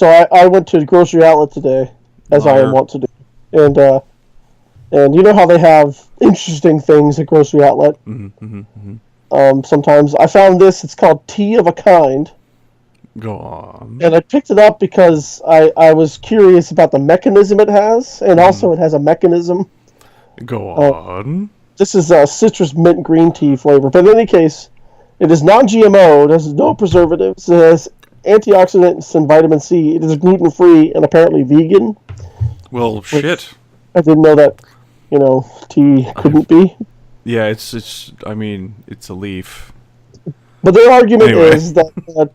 So I went to the grocery outlet today, as I am wont to do, and you know how they have interesting things at grocery outlet. Sometimes I found this. It's called Tea of a Kind. Go on. And I picked it up because I was curious about the mechanism it has, and also it has a mechanism. Go on. This is a citrus mint green tea flavor, but in any case, it is non-GMO. It has no preservatives. It has antioxidants and vitamin C. It is gluten-free and apparently vegan. Well, shit. I didn't know that, tea couldn't be. Yeah, it's. I mean, it's a leaf. But their argument is that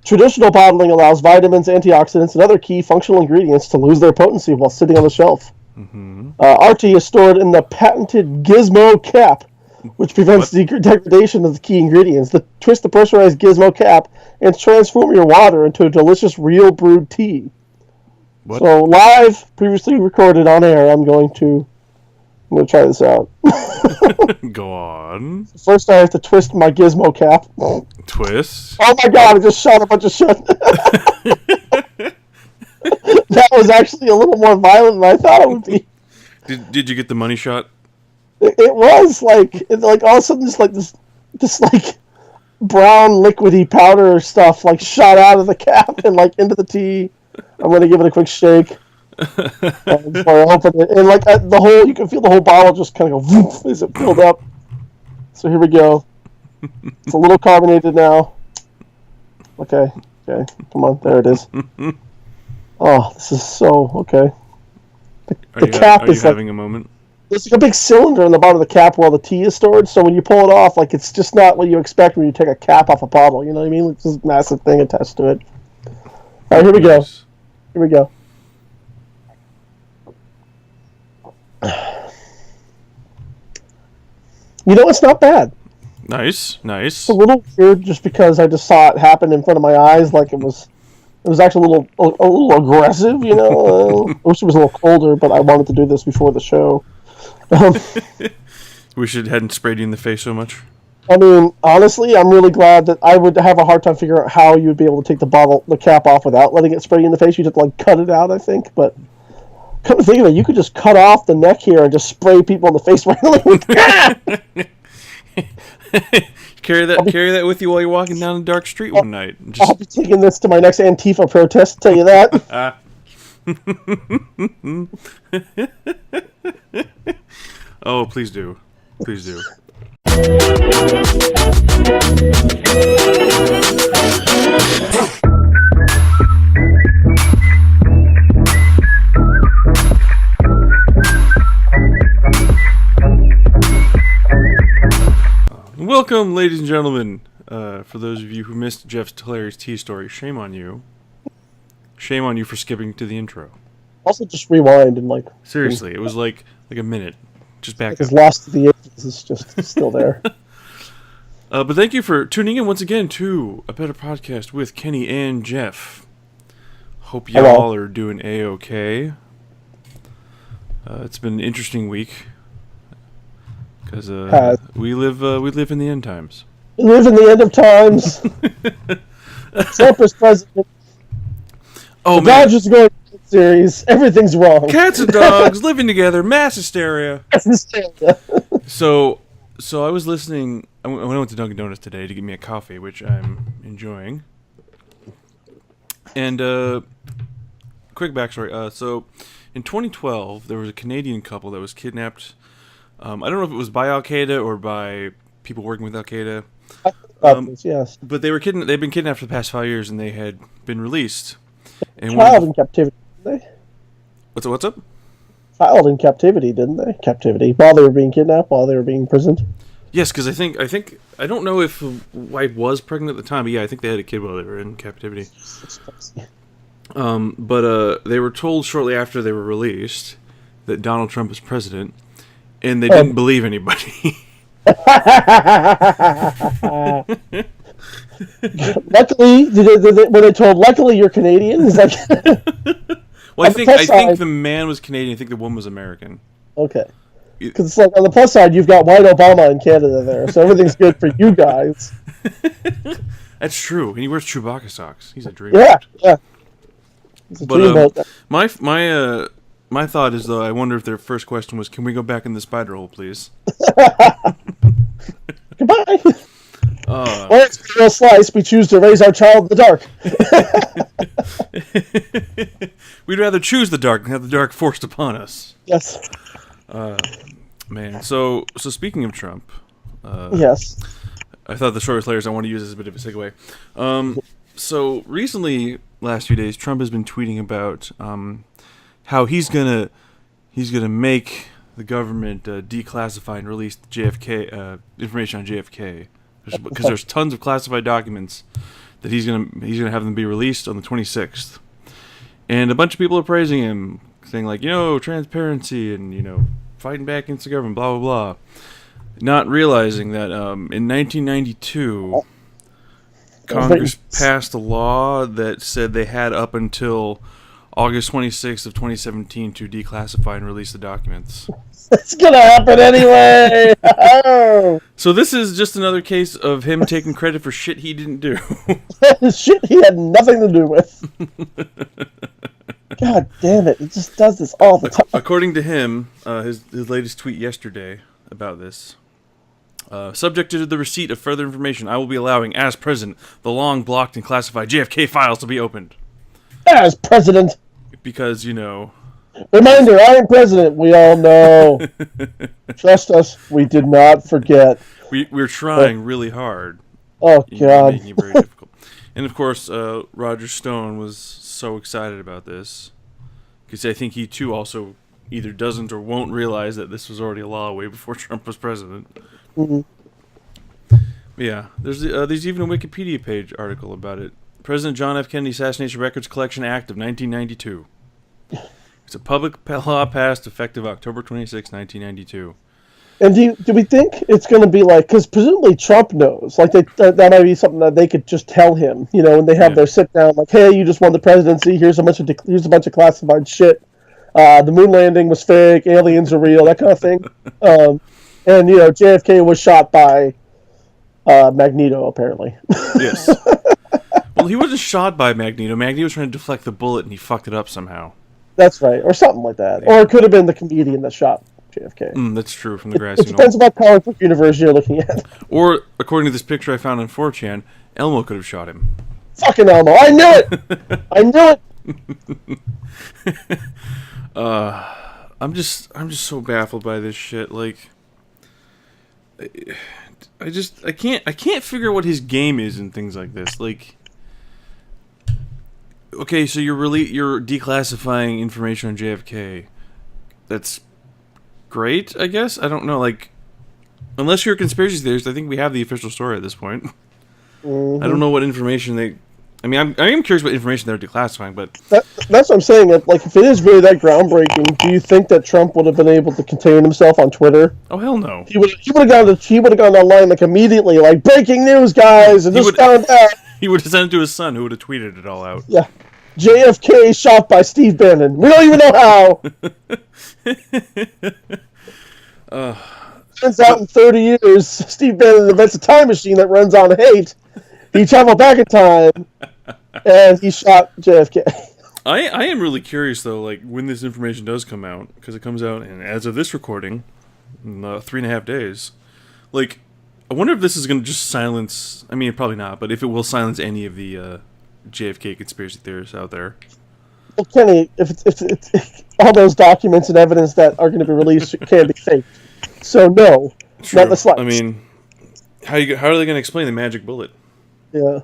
traditional bottling allows vitamins, antioxidants, and other key functional ingredients to lose their potency while sitting on the shelf. Our tea is stored in the patented Gizmo cap, which prevents degradation of the key ingredients. Twist the pressurized Gizmo cap and transform your water into a delicious real brewed tea. What? So live, previously recorded on air, I'm going to try this out. Go on. First, I have to twist my Gizmo cap. Twist. Oh my god! I just shot a bunch of shit. That was actually a little more violent than I thought it would be. Did you get the money shot? It was like all of a sudden this brown liquidy powder stuff shot out of the cap and into the tea. I'm gonna give it a quick shake before I open it, and you can feel the whole bottle just kind of go woof as it filled up. So here we go. It's a little carbonated now. Okay, come on, there it is. Oh, this is so okay. The cap is having a moment. There's a big cylinder in the bottom of the cap where all the tea is stored. So when you pull it off, it's just not what you expect when you take a cap off a bottle. You know what I mean? It's this massive thing attached to it. All right, here we go. Here we go. It's not bad. Nice. It's a little weird just because I just saw it happen in front of my eyes. It was actually a little aggressive. I wish it was a little colder, but I wanted to do this before the show. Wish it hadn't sprayed you in the face so much. I mean, honestly, I'm really glad that I would have a hard time figuring out how you would be able to take the cap off without letting it spray you in the face. You'd have to cut it out, I think. But come to think of it, you could just cut off the neck here and just spray people in the face randomly. Carry that with you while you're walking down a dark street one night. I'll be taking this to my next Antifa protest, tell you that. Oh, please do. Please do. Welcome, ladies and gentlemen. For those of you who missed Jeff's hilarious tea story, shame on you. Shame on you for skipping to the intro. Also, just rewind and Seriously, it was like a minute. Just back up. It's lost to the ages. It's just still there. But thank you for tuning in once again to A Better Podcast with Kenny and Jeff. Hope y'all are doing A-okay. It's been an interesting week. Because we live in the end times. We live in the end of times. Trump is president. Oh, the Dodgers are going to the series. Everything's wrong. Cats and dogs living together. Mass hysteria. So I was listening. I went to Dunkin' Donuts today to get me a coffee, which I'm enjoying. And quick backstory. So in 2012, there was a Canadian couple that was kidnapped. I don't know if it was by Al Qaeda or by people working with Al Qaeda. Yes. But they've been kidnapped for the past 5 years, and they had been released. And Child in captivity, didn't they? What's up? Child in captivity, didn't they? Captivity while they were being kidnapped, while they were being imprisoned. Yes, because I think I don't know if the wife was pregnant at the time, but yeah, I think they had a kid while they were in captivity. But they were told shortly after they were released that Donald Trump was president, and they didn't believe anybody. Luckily, when they told, luckily you're Canadian, is that? Well, I think the man was Canadian. I think the woman was American. Okay. Because it's on the plus side, you've got white Obama in Canada there, so everything's good for you guys. That's true. And he wears Chewbacca socks. He's a dream. Yeah. It's a But dreamboat. my thought is though, I wonder if their first question was, "Can we go back in the spider hole, please?" Goodbye. Uh, Or it's a real slice. We choose to raise our child in the dark. We'd rather choose the dark than have the dark forced upon us. Yes. Man, so speaking of Trump, Yes. I thought the shortest layers I want to use as a bit of a segue. So recently, last few days, Trump has been tweeting about how he's gonna make the government declassify and release JFK information on JFK, because there's tons of classified documents that he's gonna have them be released on the 26th, and a bunch of people are praising him, saying like, transparency and fighting back against the government, blah blah blah. Not realizing that in 1992, Congress passed a law that said they had up until August 26th of 2017 to declassify and release the documents. It's gonna happen anyway. So this is just another case of him taking credit for shit he didn't do. Shit he had nothing to do with. God damn it! It just does this all the time. According to him, his latest tweet yesterday about this. Subject to the receipt of further information, I will be allowing, as president, the long blocked and classified JFK files to be opened. As president. Because, Reminder, I am president. We all know. Trust us, we did not forget. we're trying really hard. Oh, God. Making it very difficult. And, of course, Roger Stone was so excited about this. Because I think he, too, also either doesn't or won't realize that this was already a law way before Trump was president. Mm-hmm. Yeah, there's even a Wikipedia page article about it. President John F. Kennedy Assassination Records Collection Act of 1992. It's a public law passed effective October 26, 1992. And do we think it's going to be like, because presumably Trump knows, like that might be something that they could just tell him, when they have their sit down, like, hey, you just won the presidency. Here's a bunch of classified shit. The moon landing was fake. Aliens are real. That kind of thing. And JFK was shot by Magneto, apparently. Yes. Well, he wasn't shot by Magneto. Magneto was trying to deflect the bullet, and he fucked it up somehow. That's right, or something like that. Yeah. Or it could have been the comedian that shot JFK. That's true, from the grassy knoll. It depends on what comic book universe you're looking at. Or, according to this picture I found on 4chan, Elmo could have shot him. Fucking Elmo! I knew it! I knew it! I'm just so baffled by this shit. Like, I can't figure out what his game is and things like this. Like, okay, so you're declassifying information on JFK. That's great, I guess. I don't know, like, unless you're a conspiracy theorist, I think we have the official story at this point. Mm-hmm. I don't know what information I am curious what information they're declassifying, but that's what I'm saying. Like, if it is really that groundbreaking, do you think that Trump would have been able to contain himself on Twitter? Oh, hell no. He would have gone online like immediately, like, breaking news, guys, and just found out. He would have sent it to his son, who would have tweeted it all out. Yeah, JFK shot by Steve Bannon. We don't even know how. Turns out in 30 years, Steve Bannon invents a time machine that runs on hate. He traveled back in time, and he shot JFK. I am really curious, though, like, when this information does come out, because it comes out, and as of this recording, in 3.5 days, like, I wonder if this is going to just silence, probably not, but if it will silence any of the JFK conspiracy theorists out there. Well, Kenny, if it's all those documents and evidence that are going to be released can be faked. So, no, True. not the slightest. How are they going to explain the magic bullet? Yeah.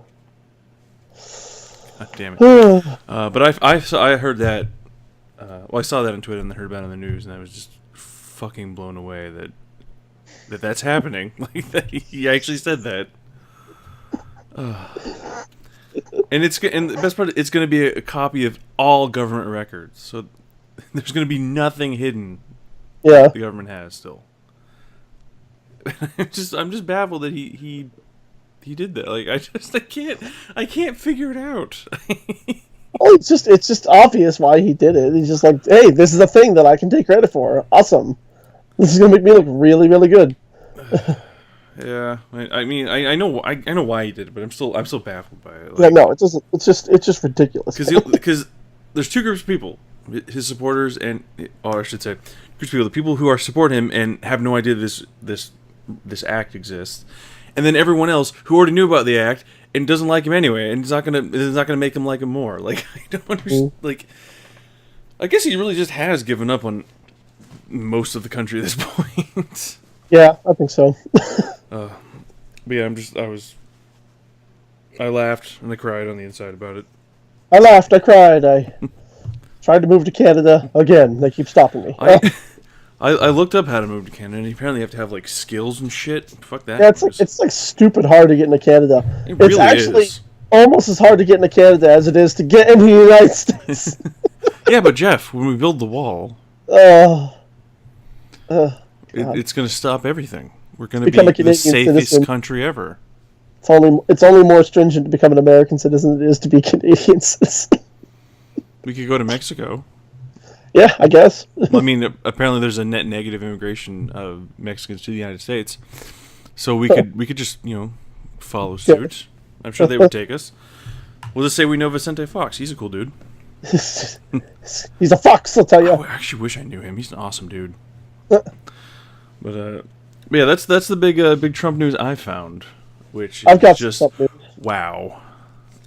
God damn it. But I heard that. I saw that on Twitter and I heard about it on the news, and I was just fucking blown away that's happening. Like, that he actually said that. And the best part, it's going to be a copy of all government records, so there's going to be nothing hidden. Yeah. The government has still. I'm just baffled that he did that. Like, I can't figure it out. Well, it's just obvious why he did it. He's just like, hey, this is a thing that I can take credit for. Awesome. This is gonna make me look really, really good. Yeah, I know why he did it, but I'm still baffled by it. Like, yeah, no, it doesn't. It's just ridiculous. Because there's two groups of people: his supporters or I should say, groups of people, the people who are support him and have no idea this act exists, and then everyone else who already knew about the act and doesn't like him anyway, and it's not gonna make him like him more. Like, I don't understand. Like, I guess he really just has given up on most of the country at this point. Yeah, I think so. But yeah, I laughed and I cried on the inside about it. I laughed, I cried, I tried to move to Canada again. They keep stopping me. I looked up how to move to Canada, and apparently you have to have like skills and shit. Fuck that. Yeah, it's like stupid hard to get into Canada. It really it's actually is. almost as hard to get into Canada as it is to get into the United States. Yeah, but Jeff, when we build the wall, it's going to stop everything. We're going to be the safest country ever. It's only more stringent to become an American citizen than it is to be a Canadian citizen. We could go to Mexico. Yeah, I guess. I mean, apparently there's a net negative immigration of Mexicans to the United States, so we could just follow suit. I'm sure they would take us. We'll just say we know Vicente Fox. He's a cool dude. He's a fox, I'll tell you. I actually wish I knew him. He's an awesome dude. But yeah, that's the big Trump news I found, which is just wow.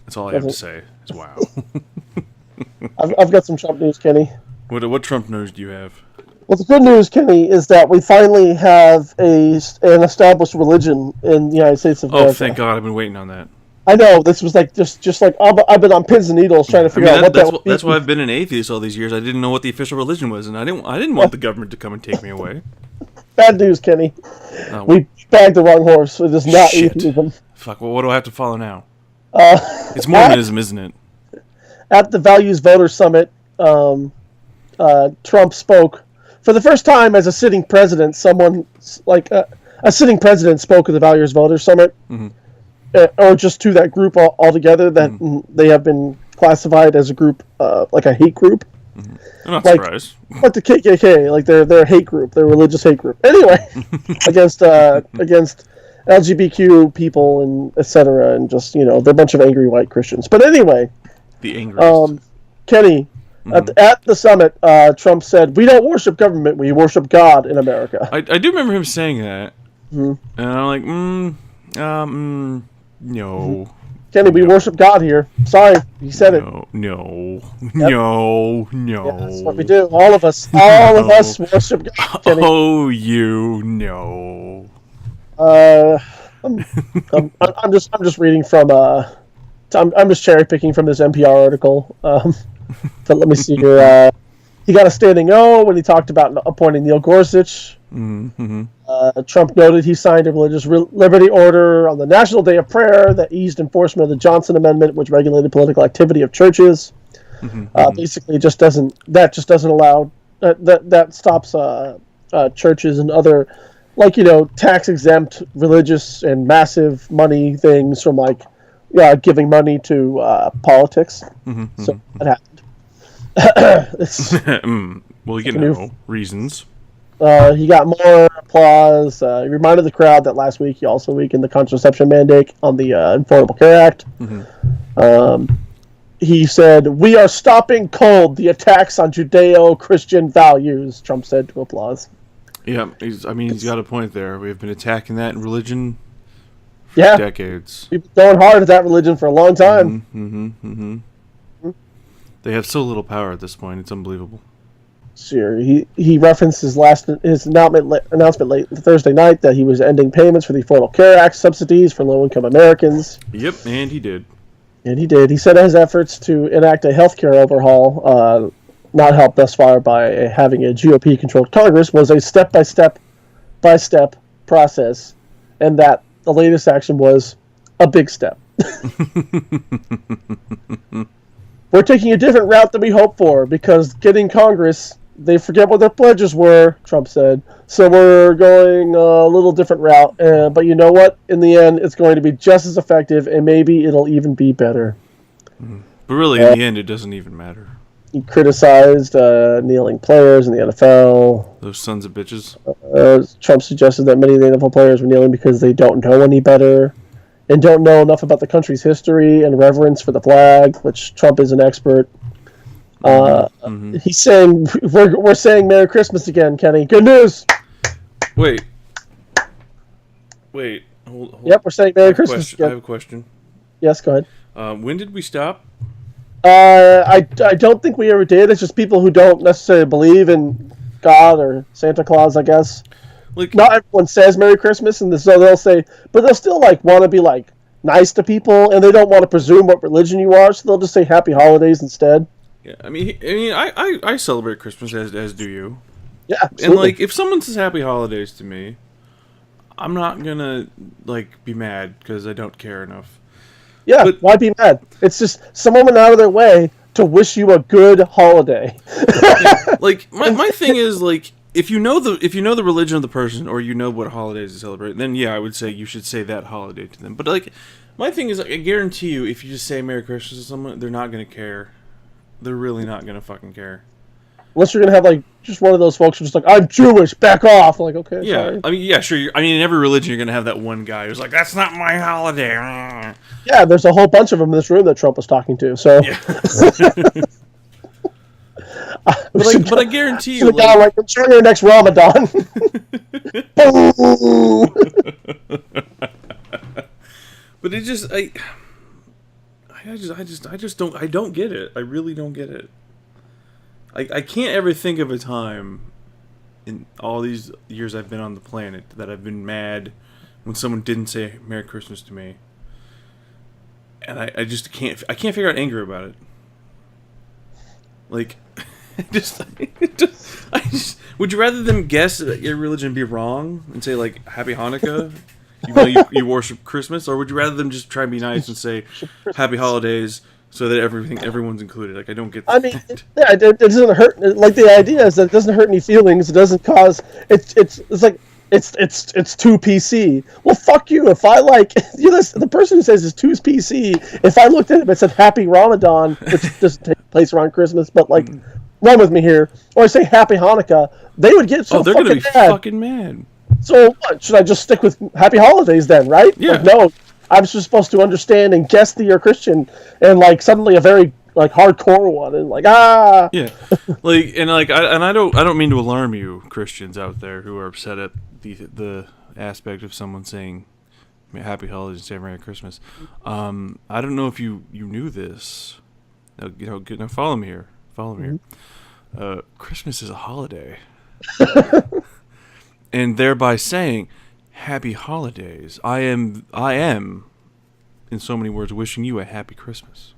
That's all I have to say. Is wow. I've got some Trump news, Kenny. What Trump news do you have? Well, the good news, Kenny, is that we finally have an established religion in the United States of America. Oh, thank God! I've been waiting on that. I know, this was like just like I've been on pins and needles trying to figure out what that would be. That's why I've been an atheist all these years. I didn't know what the official religion was, and I didn't want the government to come and take me away. Bad news, Kenny. We bagged the wrong horse. It is not atheism. Fuck. Well, what do I have to follow now? It's Mormonism, isn't it? At the Values Voter Summit, Trump spoke for the first time as a sitting president. Someone like a sitting president spoke at the Values Voter Summit. Mm-hmm. Or just to that group altogether, that they have been classified as a group, like a hate group. Mm-hmm. I'm not surprised. Like the KKK, like they're a hate group, they're a religious hate group. Anyway, against LGBTQ people and etc. And just they're a bunch of angry white Christians. But anyway, the angriest. Kenny, at the summit, Trump said, "We don't worship government; we worship God in America." I do remember him saying that, and I'm like, no. Kenny, we worship God here. Sorry, he said it. No. Yeah, that's what we do. All of us worship God, Kenny. Oh, you know. I'm just reading from I'm just cherry picking from this NPR article. But let me see here. He got a standing O when he talked about appointing Neil Gorsuch. Mm-hmm. Trump noted he signed a religious liberty order on the National Day of Prayer that eased enforcement of the Johnson Amendment, which regulated political activity of churches. Basically, just doesn't allow that stops churches and other tax exempt religious and massive money things from giving money to politics. So that happened. Well, reasons. He got more applause. He reminded the crowd that last week he also weakened the contraception mandate on the Affordable Care Act. He said, "We are stopping cold the attacks on Judeo-Christian values," Trump said to applause. Yeah, he's got a point there. We've been attacking that in religion for decades. We've been going hard at that religion for a long time. They have so little power at this point. It's unbelievable. Sure. He referenced his announcement late Thursday night that he was ending payments for the Affordable Care Act subsidies for low-income Americans. Yep, and he did. He said his efforts to enact a healthcare overhaul, not helped thus far by having a GOP-controlled Congress, was a step-by-step process, and that the latest action was a big step. We're taking a different route than we hoped for because getting Congress, they forget what their pledges were, Trump said. So we're going a little different route. But you know what? In the end, it's going to be just as effective, and maybe it'll even be better. But really, in the end, it doesn't even matter. He criticized kneeling players in the NFL. Those sons of bitches. Trump suggested that many of the NFL players were kneeling because they don't know any better and don't know enough about the country's history and reverence for the flag, which Trump is an expert. He's saying we're saying Merry Christmas again, Kenny. Good news. Wait. Hold. Yep, we're saying Merry Christmas I again. have a question. Yes, go ahead. When did we stop? I don't think we ever did. It's just people who don't necessarily believe in God or Santa Claus, I guess. Like, Not everyone says Merry Christmas, and so they'll say, but they'll still like want to be like nice to people, and they don't want to presume what religion you are, so they'll just say Happy Holidays instead. yeah, I celebrate Christmas as do you. Yeah, And absolutely. like, if someone says Happy Holidays to me, I'm not gonna like be mad because I don't care enough. Yeah, but- why be mad? It's just someone went out of their way to wish you a good holiday. Like my thing is like, if you know the religion of the person, or you know what holidays to celebrate, then yeah, I would say you should say that holiday to them. But like, my thing is, I guarantee you, if you just say Merry Christmas to someone, they're not gonna care. They're really not gonna fucking care. Unless you're gonna have like just one of those folks who's just like, I'm Jewish, back off. I'm like, okay, Yeah, sorry. I mean, yeah, sure. In every religion, you're gonna have that one guy who's like, "That's not my holiday." Yeah, there's a whole bunch of them in this room that Trump was talking to. So, Yeah. but I guarantee you, the guy like, enjoy your next Ramadan. Boo! but it just, I don't get it. I really don't get it. I can't ever think of a time in all these years I've been on the planet that I've been mad when someone didn't say Merry Christmas to me. And I just can't figure out anger about it. Like, would you rather them guess that your religion be wrong and say like Happy Hanukkah, even though you worship Christmas, or would you rather them just try and be nice and say Happy Holidays so that everyone's included? Like, I don't get that. I mean, yeah, it doesn't hurt. Like, the idea is that it doesn't hurt any feelings. It doesn't cause. It's like it's too PC. Well, fuck you. If I like the person who says it's too PC, if I looked at it and said Happy Ramadan, which doesn't take place around Christmas, but like, run with me here, or I say Happy Hanukkah, they would get so they're fucking gonna be mad. fucking mad. So what? Should I just stick with Happy Holidays then, right? Yeah. Like, no, I'm just supposed to understand and guess that you're Christian, and like suddenly a very like hardcore one, and like Yeah, I don't mean to alarm you Christians out there who are upset at the aspect of someone saying Happy Holidays and say Merry Christmas. I don't know if you knew this. Now follow me here. Christmas is a holiday, and thereby saying Happy Holidays, I am, in so many words, wishing you a happy Christmas.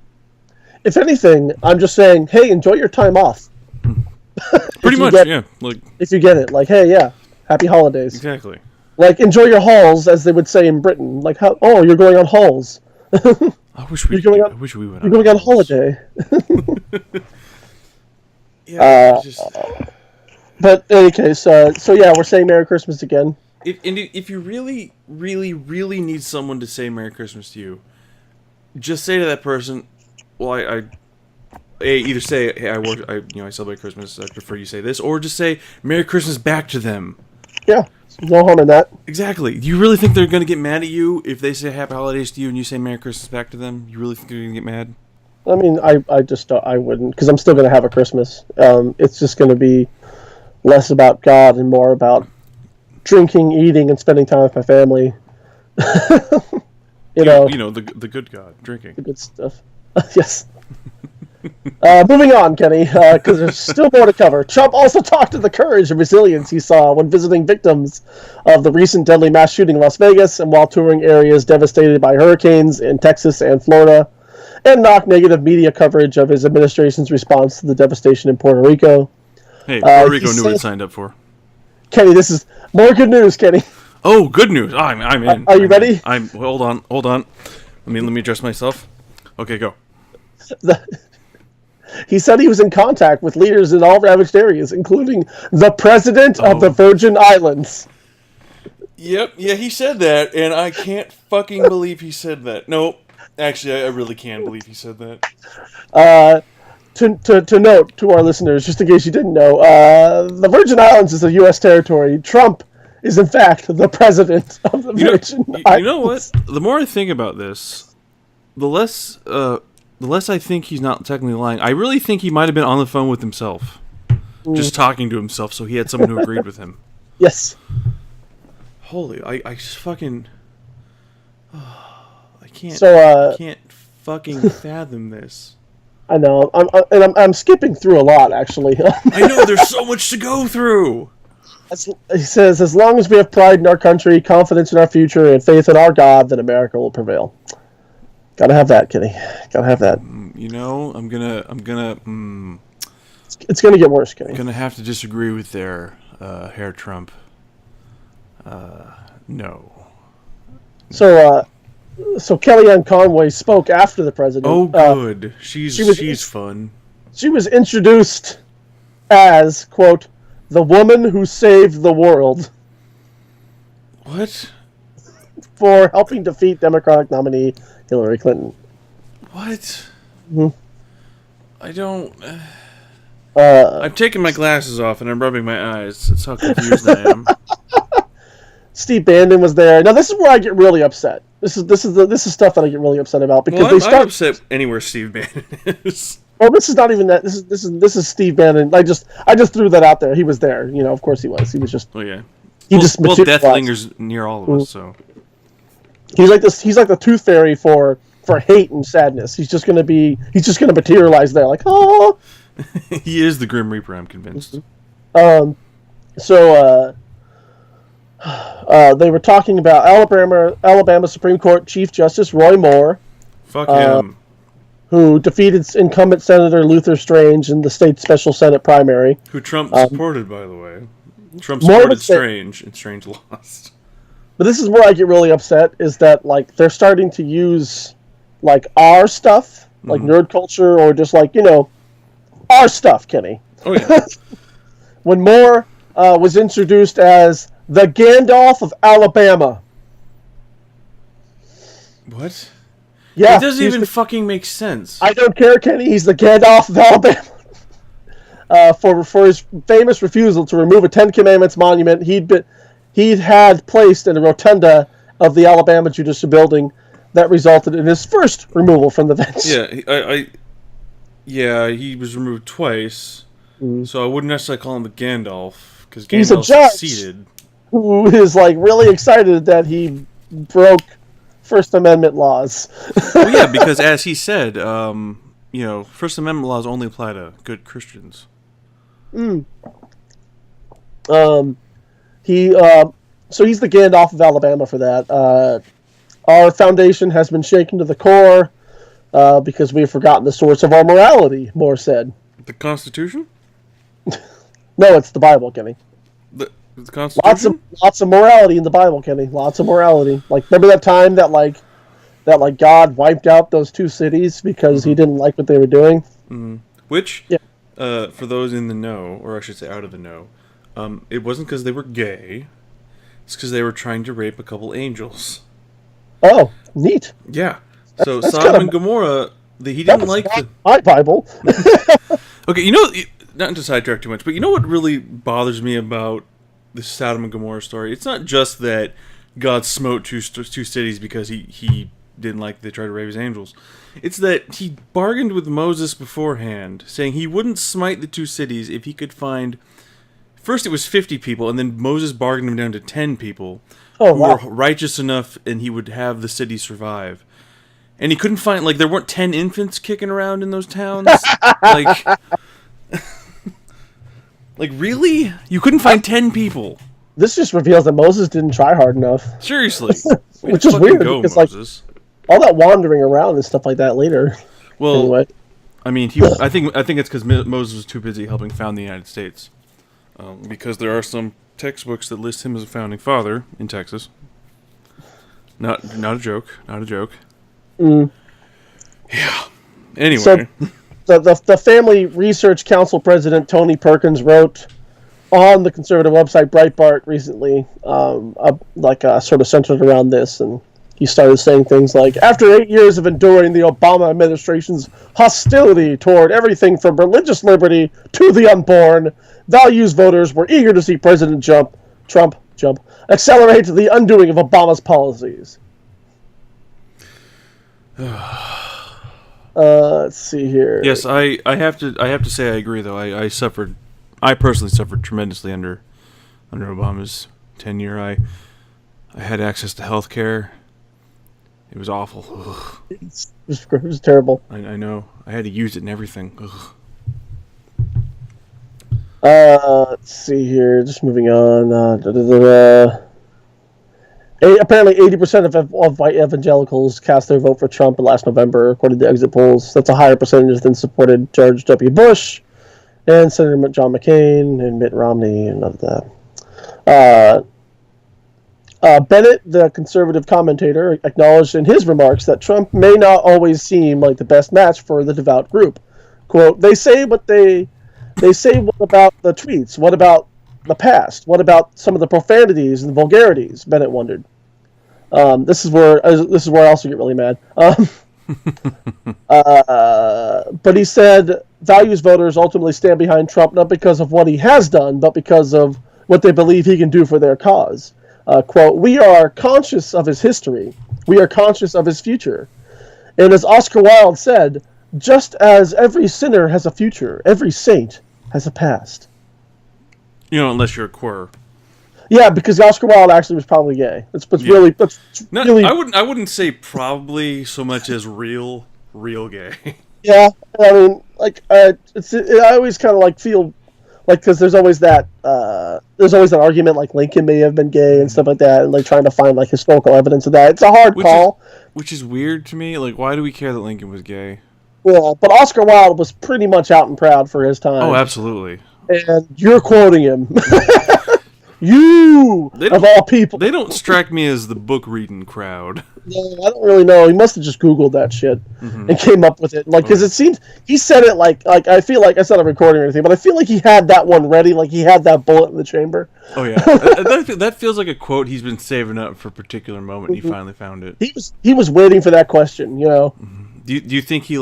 if anything, I'm just saying, hey, enjoy your time off. Pretty much, yeah. Like, if you get it, like, hey, yeah, Happy Holidays. exactly. Like, enjoy your halls, as they would say in Britain. Like, how? Oh, you're going on halls. I wish we You're going went. You're going on holiday. Yeah, it's just, But in any case, so yeah, we're saying Merry Christmas again. if you really, really, really need someone to say Merry Christmas to you, just say to that person, "Well, I either say, hey, I celebrate Christmas. I prefer you say this," or just say Merry Christmas back to them. Yeah, no harm in that. Exactly. Do you really think they're gonna get mad at you if they say Happy Holidays to you and you say Merry Christmas back to them? You really think they're gonna get mad? I mean, I just I wouldn't, because I'm still going to have a Christmas. It's just going to be less about God and more about drinking, eating, and spending time with my family. you know the good God, drinking. the good stuff. Yes. Moving on, Kenny, because there's still more to cover. Trump also talked to the courage and resilience he saw when visiting victims of the recent deadly mass shooting in Las Vegas and while touring areas devastated by hurricanes in Texas and Florida, and knocked negative media coverage of his administration's response to the devastation in Puerto Rico. Hey, Puerto Rico knew what it signed up for. Kenny, this is more good news, Kenny. Oh, good news! I'm in. Are you ready? Hold on. Let me address myself. Okay, go. He said he was in contact with leaders in all ravaged areas, including the president of the Virgin Islands. Yep, yeah, he said that, and I can't fucking believe he said that. No, actually, I really can believe he said that. To note to our listeners, just in case you didn't know, the Virgin Islands is a U.S. territory. Trump is, in fact, the president of the Virgin Islands. You know what? The more I think about this, the less the less I think he's not technically lying. I really think he might have been on the phone with himself, just talking to himself, so he had someone who agreed with him. Yes. Holy, I just fucking, I can't, So, I can't fucking fathom this. I know. I'm skipping through a lot, actually. I know, there's so much to go through. He says, as long as we have pride in our country, confidence in our future, and faith in our God, then America will prevail. Gotta have that, Kenny. Gotta have that. You know, I'm gonna, It's gonna get worse, Kenny. gonna have to disagree with their Herr Trump. No. So Kellyanne Conway spoke after the president. Oh, good. She's fun. She was introduced as, quote, the woman who saved the world What? for helping defeat Democratic nominee Hillary Clinton. What? Mm-hmm. I don't. I'm taking my glasses off and I'm rubbing my eyes. That's how confused I am. Steve Bannon was there. Now this is where I get really upset. This is stuff that I get really upset about because I'm upset anywhere Steve Bannon is. Well, this is not even that. This is Steve Bannon. I just threw that out there. He was there. You know, of course he was. He was just. Oh yeah. Well, death lingers near all of us. So. He's like this. He's like the tooth fairy for hate and sadness. He's just gonna materialize there, like oh. He is the Grim Reaper. I'm convinced. So they were talking about Alabama Supreme Court Chief Justice Roy Moore. Fuck him. Who defeated incumbent Senator Luther Strange in the state special Senate primary. Who Trump supported, by the way. Trump supported Strange, and Strange lost. But this is where I get really upset, is that, like, they're starting to use, like, our stuff, like nerd culture, or just, like, you know, our stuff, Kenny. Oh, yeah. When Moore was introduced as the Gandalf of Alabama. What? Yeah, it doesn't even fucking make sense. I don't care, Kenny. He's the Gandalf of Alabama. For his famous refusal to remove a Ten Commandments monument he'd had placed in a rotunda of the Alabama Judicial Building that resulted in his first removal from the bench. Yeah, he was removed twice, so I wouldn't necessarily call him the Gandalf, because He's a Gandalf judge succeeded. Who is, like, really excited that he broke First Amendment laws. Well, yeah, because as he said, you know, First Amendment laws only apply to good Christians. So he's the Gandalf of Alabama for that. Our foundation has been shaken to the core because we have forgotten the source of our morality, Moore said. The Constitution? No, it's the Bible, Kenny. The Constitution? Lots of morality in the Bible, Kenny. Lots of morality. Like, remember that time that God wiped out those two cities because he didn't like what they were doing? Mm-hmm. Which, for those in the know, or I should say out of the know, it wasn't because they were gay. It's because they were trying to rape a couple angels. Oh, neat. Yeah. So Sodom and Gomorrah, he didn't like my Bible. Okay, you know, not to sidetrack too much, but you know what really bothers me about the Sodom and Gomorrah story? It's not just that God smote two cities because he didn't like they tried to rape his angels. It's that he bargained with Moses beforehand, saying he wouldn't smite the two cities if he could find... First it was 50 people, and then Moses bargained him down to 10 people who were righteous enough, and he would have the city survive. And he couldn't find... Like, there weren't 10 infants kicking around in those towns. Like, really? You couldn't find 10 people? This just reveals that Moses didn't try hard enough. Seriously. Which is weird, because, Moses. Like, all that wandering around and stuff like that later. Well, anyway. I mean, I think it's because Moses was too busy helping found the United States. Because there are some textbooks that list him as a founding father in Texas. Not a joke. Not a joke. Mm. Yeah. Anyway. So, the Family Research Council president, Tony Perkins, wrote on the conservative website Breitbart recently, sort of centered around this, and he started saying things like, after 8 years of enduring the Obama administration's hostility toward everything from religious liberty to the unborn, values voters were eager to see President Trump accelerate the undoing of Obama's policies. Let's see here. Yes, I have to say I agree though. I personally suffered tremendously under Obama's tenure. I had access to health care. It was awful. It was terrible. I know. I had to use it and everything. Ugh. Let's see here. Just moving on. Apparently, 80% of white evangelicals cast their vote for Trump last November, according to exit polls. That's a higher percentage than supported George W. Bush and Senator John McCain and Mitt Romney and all of that. Bennett, the conservative commentator, acknowledged in his remarks that Trump may not always seem like the best match for the devout group. Quote, they say what about the tweets? What about the past? What about some of the profanities and the vulgarities? Bennett wondered. This is where I also get really mad. But he said values voters ultimately stand behind Trump not because of what he has done, but because of what they believe he can do for their cause. Quote, we are conscious of his history. We are conscious of his future. And as Oscar Wilde said, just as every sinner has a future, every saint has a past. Unless you're a queer. Yeah, because Oscar Wilde actually was probably gay. Really. I wouldn't say probably so much as real gay. Yeah, I mean, I always kind of feel because there's always that argument like Lincoln may have been gay and stuff like that, and trying to find historical evidence of that. It's a hard call. Which is weird to me. Why do we care that Lincoln was gay? Yeah, but Oscar Wilde was pretty much out and proud for his time. Oh, absolutely. And you're quoting him. Of all people. They don't strike me as the book reading crowd. No, I don't really know. He must have just Googled that shit and came up with it. Because it seems he said it I feel like it's not a recording or anything, but I feel like he had that one ready, he had that bullet in the chamber. Oh yeah, that feels like a quote he's been saving up for a particular moment. He finally found it. He was waiting for that question, Do you think he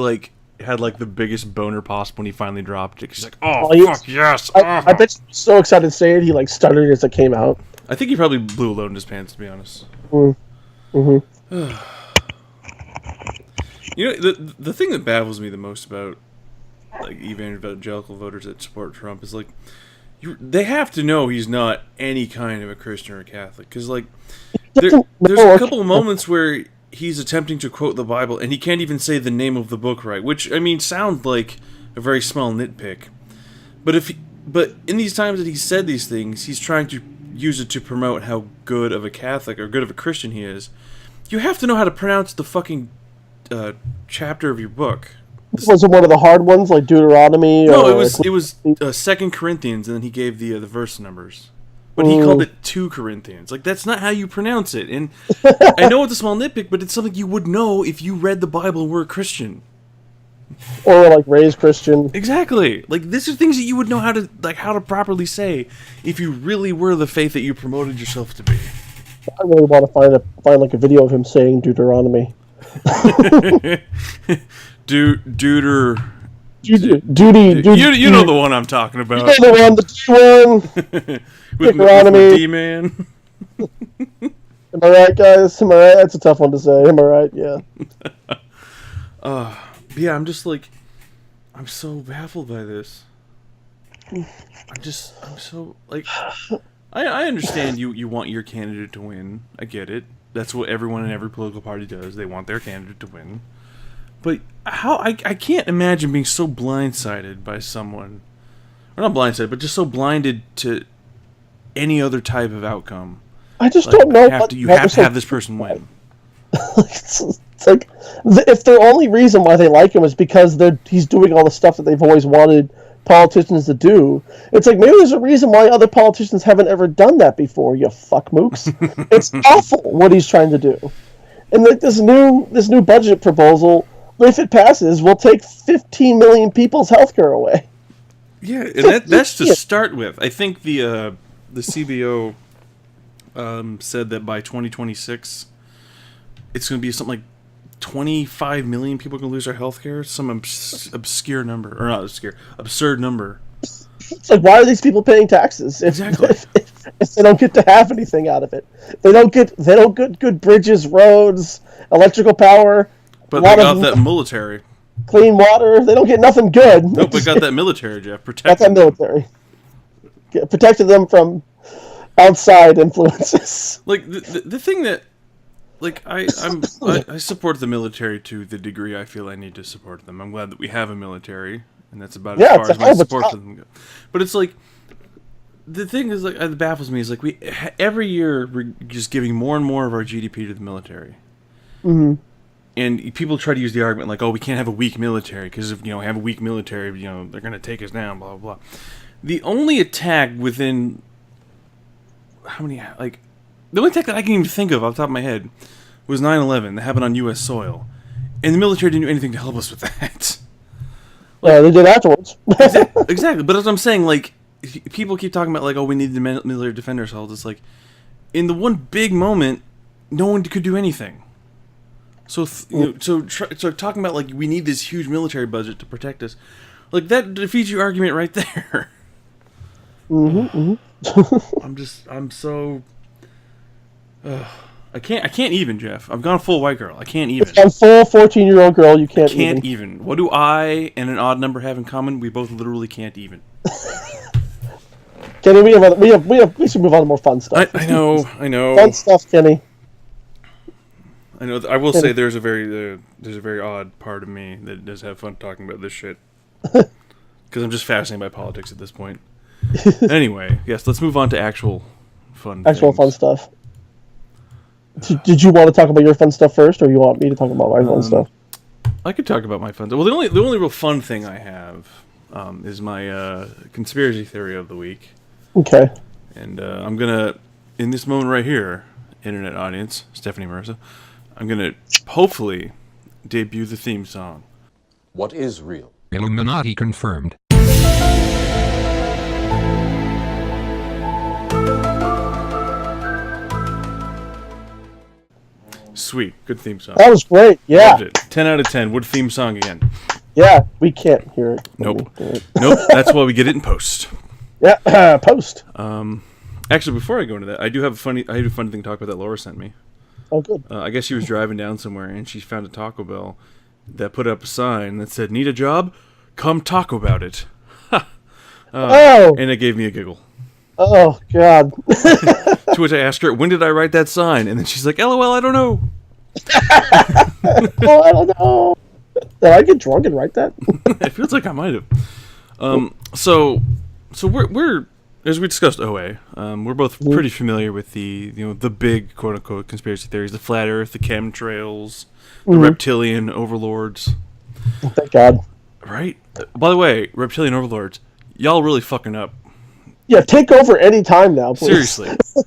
had the biggest boner possible when he finally dropped it? He's like, fuck yes! I bet he was so excited to say it, he stuttered as it came out. I think he probably blew a load in his pants, to be honest. Mm-hmm. The thing that baffles me the most about evangelical voters that support Trump is they have to know he's not any kind of a Christian or a Catholic, because there's a couple of moments where he's attempting to quote the Bible and he can't even say the name of the book right, which sounds like a very small nitpick. But in these times that he said these things, he's trying to use it to promote how good of a Catholic or good of a Christian he is. You have to know how to pronounce the fucking chapter of your book. Was it one of the hard ones like Deuteronomy? No, it was 2 Corinthians, and then he gave the verse numbers. But he called it 2 Corinthians. That's not how you pronounce it. And I know it's a small nitpick, but it's something you would know if you read the Bible and were a Christian. Or raised Christian. Exactly. These are things that you would know how to properly say if you really were the faith that you promoted yourself to be. I really want to find a video of him saying Deuteronomy. Duty. You know the one I'm talking about. You know the one, the D one. with my D-man. Am I right, guys? Am I right? That's a tough one to say. Am I right? Yeah. Yeah, I'm just I'm so baffled by this. I'm so I understand you want your candidate to win. I get it. That's what everyone in every political party does. They want their candidate to win. But I can't imagine being so blindsided by someone, or not blindsided, but just so blinded to any other type of outcome. I just don't know. You have to have this person win. It's if the only reason why they like him is because he's doing all the stuff that they've always wanted politicians to do. It's maybe there's a reason why other politicians haven't ever done that before. You fuck mooks. It's awful what he's trying to do, and this new budget proposal, if it passes, will take 15 million people's healthcare away. Yeah, and that's to start with. I think the CBO said that by 2026, it's going to be something like 25 million people can lose their health care. Some obscure number, or not obscure, absurd number. It's why are these people paying taxes exactly if they don't get to have anything out of it? They don't get good bridges, roads, electrical power. But they got that military. clean water. They don't get nothing good. Nope, but got that military, Jeff. Got Protect that military. Protected them from outside influences. Like the thing that, like I support the military to the degree I feel I need to support them. I'm glad that we have a military, and that's about as far as my support for them goes. But it's like the thing is like that baffles me is like every year we're just giving more and more of our GDP to the military. Mm-hmm. And people try to use the argument like, oh, we can't have a weak military because if we have a weak military, they're going to take us down, blah blah blah. The only attack within how many like the only attack that I can even think of off the top of my head was 9/11 that happened on U.S. soil, and the military didn't do anything to help us with that. They did afterwards. Exactly, but as I'm saying, like people keep talking about like, oh, we need the military to defend ourselves. It's like in the one big moment, no one could do anything. So, so talking about like we need this huge military budget to protect us, like that defeats your argument right there. I'm so. I can't even, Jeff. I've gone full white girl. I can't even. I'm full 14-year-old girl. You can't. Can't even. What do I and an odd number have in common? We both literally can't even. Kenny, we should move on to more fun stuff. I know. Fun stuff, Kenny. I know. I will say there's a very odd part of me that does have fun talking about this shit. Because I'm just fascinated by politics at this point. Anyway, yes, let's move on to actual fun stuff. Did you want to talk about your fun stuff first, or you want me to talk about my fun stuff? I could talk about my fun stuff. Well, the only real fun thing I have is my conspiracy theory of the week. Okay. And I'm going to, in this moment right here, internet audience, Stephanie Mercer, I'm going to hopefully debut the theme song. What is real? Illuminati confirmed. Sweet. Good theme song. That was great. Yeah. Loved it. 10 out of 10. Would theme song again. Yeah, we can't hear it. Nope. Nope. That's why we get it in post. Yeah, post. Actually, before I go into that, I had a funny thing to talk about that Laura sent me. Oh, good. I guess she was driving down somewhere and she found a Taco Bell that put up a sign that said, "Need a job? Come talk about it." And it gave me a giggle. Oh, God. To which I asked her, "When did I write that sign?" And then she's like, "LOL, I don't know." Oh, I don't know. Did I get drunk and write that? It feels like I might have. So we're as we discussed OA, we're both pretty familiar with the big quote unquote conspiracy theories, the flat Earth, the chemtrails, the reptilian overlords. Thank God. Right? By the way, reptilian overlords, y'all really fucking up. Yeah, take over any time now, please. Seriously.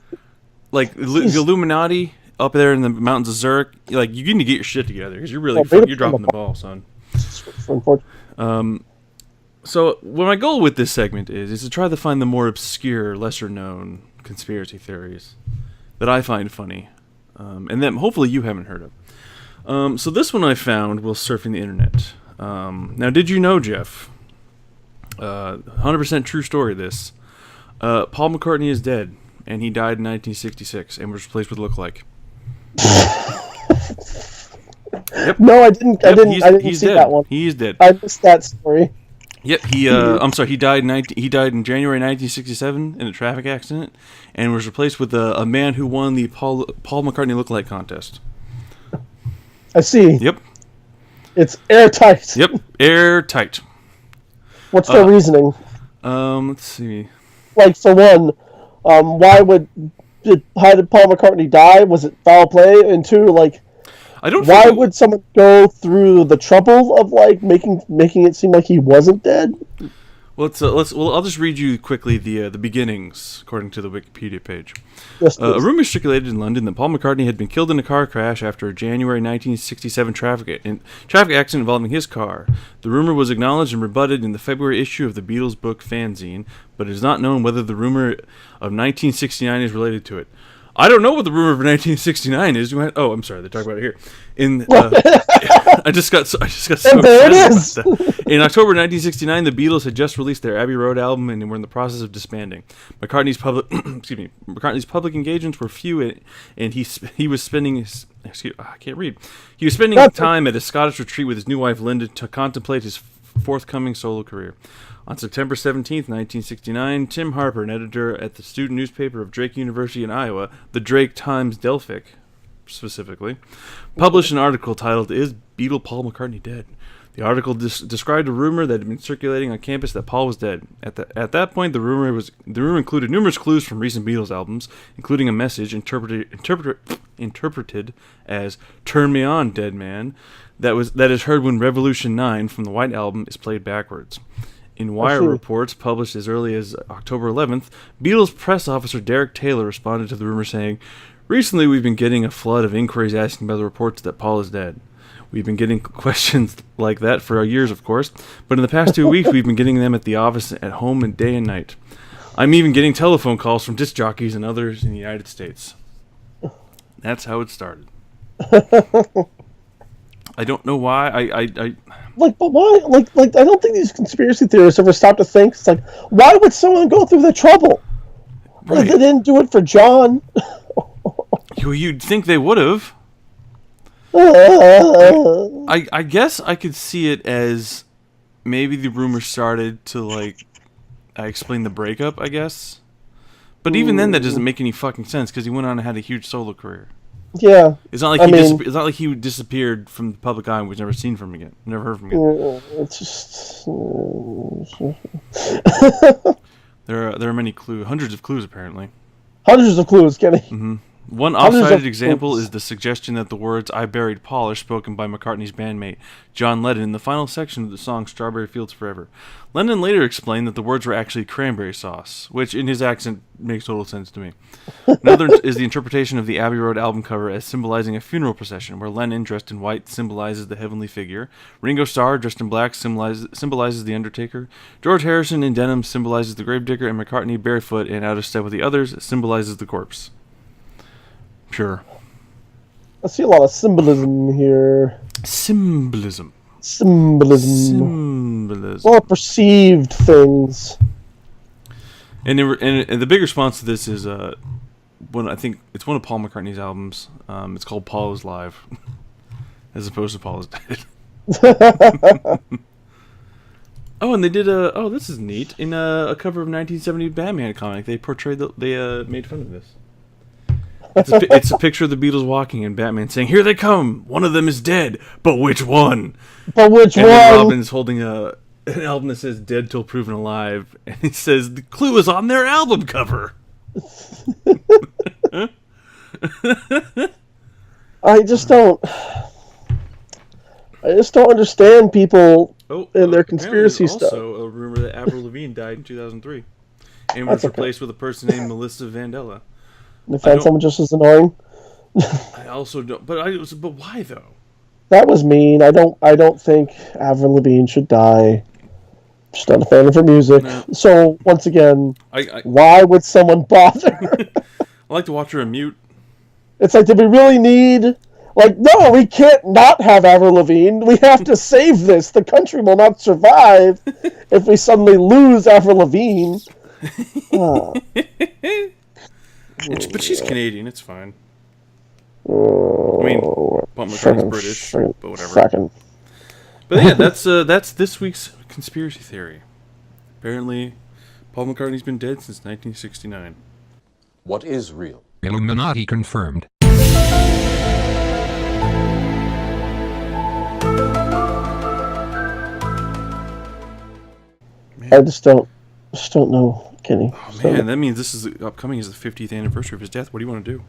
Like the Illuminati up there in the mountains of Zurich, like you need to get your shit together because you're really you're dropping the ball, son. So what my goal with this segment is to try to find the more obscure, lesser known conspiracy theories that I find funny, and that hopefully you haven't heard of. So this one I found while surfing the internet. Now, did you know, Jeff? 100% true story. This Paul McCartney is dead, and he died in 1966, and was replaced with a lookalike. Yep. No, I didn't. I didn't see dead. that one. He's dead. I missed that story. Yep. I'm sorry. He died in January 1967 in a traffic accident, and was replaced with a man who won the Paul McCartney lookalike contest. I see. Yep. It's airtight. Yep. Airtight. What's their reasoning? Let's see. Like, for one, how did Paul McCartney die? Was it foul play? And two, like, why would someone go through the trouble of like making it seem like he wasn't dead? Well, I'll just read you quickly the beginnings according to the Wikipedia page. Yes, a rumor circulated in London that Paul McCartney had been killed in a car crash after a January 1967 traffic accident involving his car. The rumor was acknowledged and rebutted in the February issue of the Beatles book Fanzine, but it is not known whether the rumor of 1969 is related to it. I don't know what the rumor of 1969 is. Oh, I'm sorry. They're talking about it here. I just got so And there it excited is. about that. In October 1969, the Beatles had just released their Abbey Road album and were in the process of disbanding. McCartney's public engagements were few, and he was spending his I can't read. He was spending time at a Scottish retreat with his new wife Linda to contemplate his forthcoming solo career. On September 17th, 1969, Tim Harper, an editor at the student newspaper of Drake University in Iowa, the Drake Times-Delphic, specifically, published an article titled, "Is Beatle Paul McCartney Dead?" The article described a rumor that had been circulating on campus that Paul was dead. At that point, the rumor included numerous clues from recent Beatles albums, including a message interpreted as "Turn Me On, Dead Man," that is heard when Revolution 9 from the White Album is played backwards. In Wire reports published as early as October 11th, Beatles press officer Derek Taylor responded to the rumor saying, "Recently we've been getting a flood of inquiries asking about the reports that Paul is dead. We've been getting questions like that for years, of course, but in the past 2 weeks we've been getting them at the office, at home, and day and night. I'm even getting telephone calls from disc jockeys and others in the United States." That's how it started. I don't know why. But why? I don't think these conspiracy theorists ever stop to think. It's like, why would someone go through the trouble? Right. They didn't do it for John. You'd think they would have. I guess I could see it as maybe the rumor started to explain the breakup, I guess. But even then, that doesn't make any fucking sense because he went on and had a huge solo career. Yeah, it's not like it's not like he disappeared from the public eye and was never seen from again, never heard from again. It's just there are many clues, hundreds of clues apparently. Hundreds of clues, Kenny. Mm-hmm. One off-sided example is the suggestion that the words "I buried Paul" are spoken by McCartney's bandmate John Lennon in the final section of the song "Strawberry Fields Forever." Lennon later explained that the words were actually cranberry sauce, which in his accent makes total sense to me. Another is the interpretation of the Abbey Road album cover as symbolizing a funeral procession, where Lennon, dressed in white, symbolizes the heavenly figure. Ringo Starr, dressed in black, symbolizes the Undertaker. George Harrison, in denim, symbolizes the gravedigger, and McCartney, barefoot and out of step with the others, symbolizes the corpse. Sure. I see a lot of symbolism here. Symbolism. Well, perceived things. And the big response to this is I think it's one of Paul McCartney's albums. It's called "Paul is Live," as opposed to "Paul is Dead." Oh, and they did this is neat. In a cover of 1970 Batman comic, they made fun of this. It's a picture of the Beatles walking and Batman saying, "Here they come! One of them is dead, but which one?" But which and one? And Robin's holding an album that says "Dead Till Proven Alive," and he says the clue is on their album cover. I just don't understand people and their conspiracy stuff. Also, a rumor that Avril Lavigne died in 2003 and was replaced with a person named Melissa Vandella. They found someone just as annoying. I also don't. But why though? That was mean. I don't think Avril Lavigne should die. Just not a fan of her music. No. So once again, why would someone bother? I like to watch her on mute. It's like, did we really need? No, we can't not have Avril Lavigne. We have to save this. The country will not survive if we suddenly lose Avril Lavigne. But she's Canadian. It's fine. I mean, Paul McCartney's British, but whatever. But yeah, that's this week's conspiracy theory. Apparently, Paul McCartney's been dead since 1969. What is real? Illuminati confirmed. Man. I just don't know, Kenny. Oh man, that means this is upcoming is the 50th anniversary of his death. What do you want to do?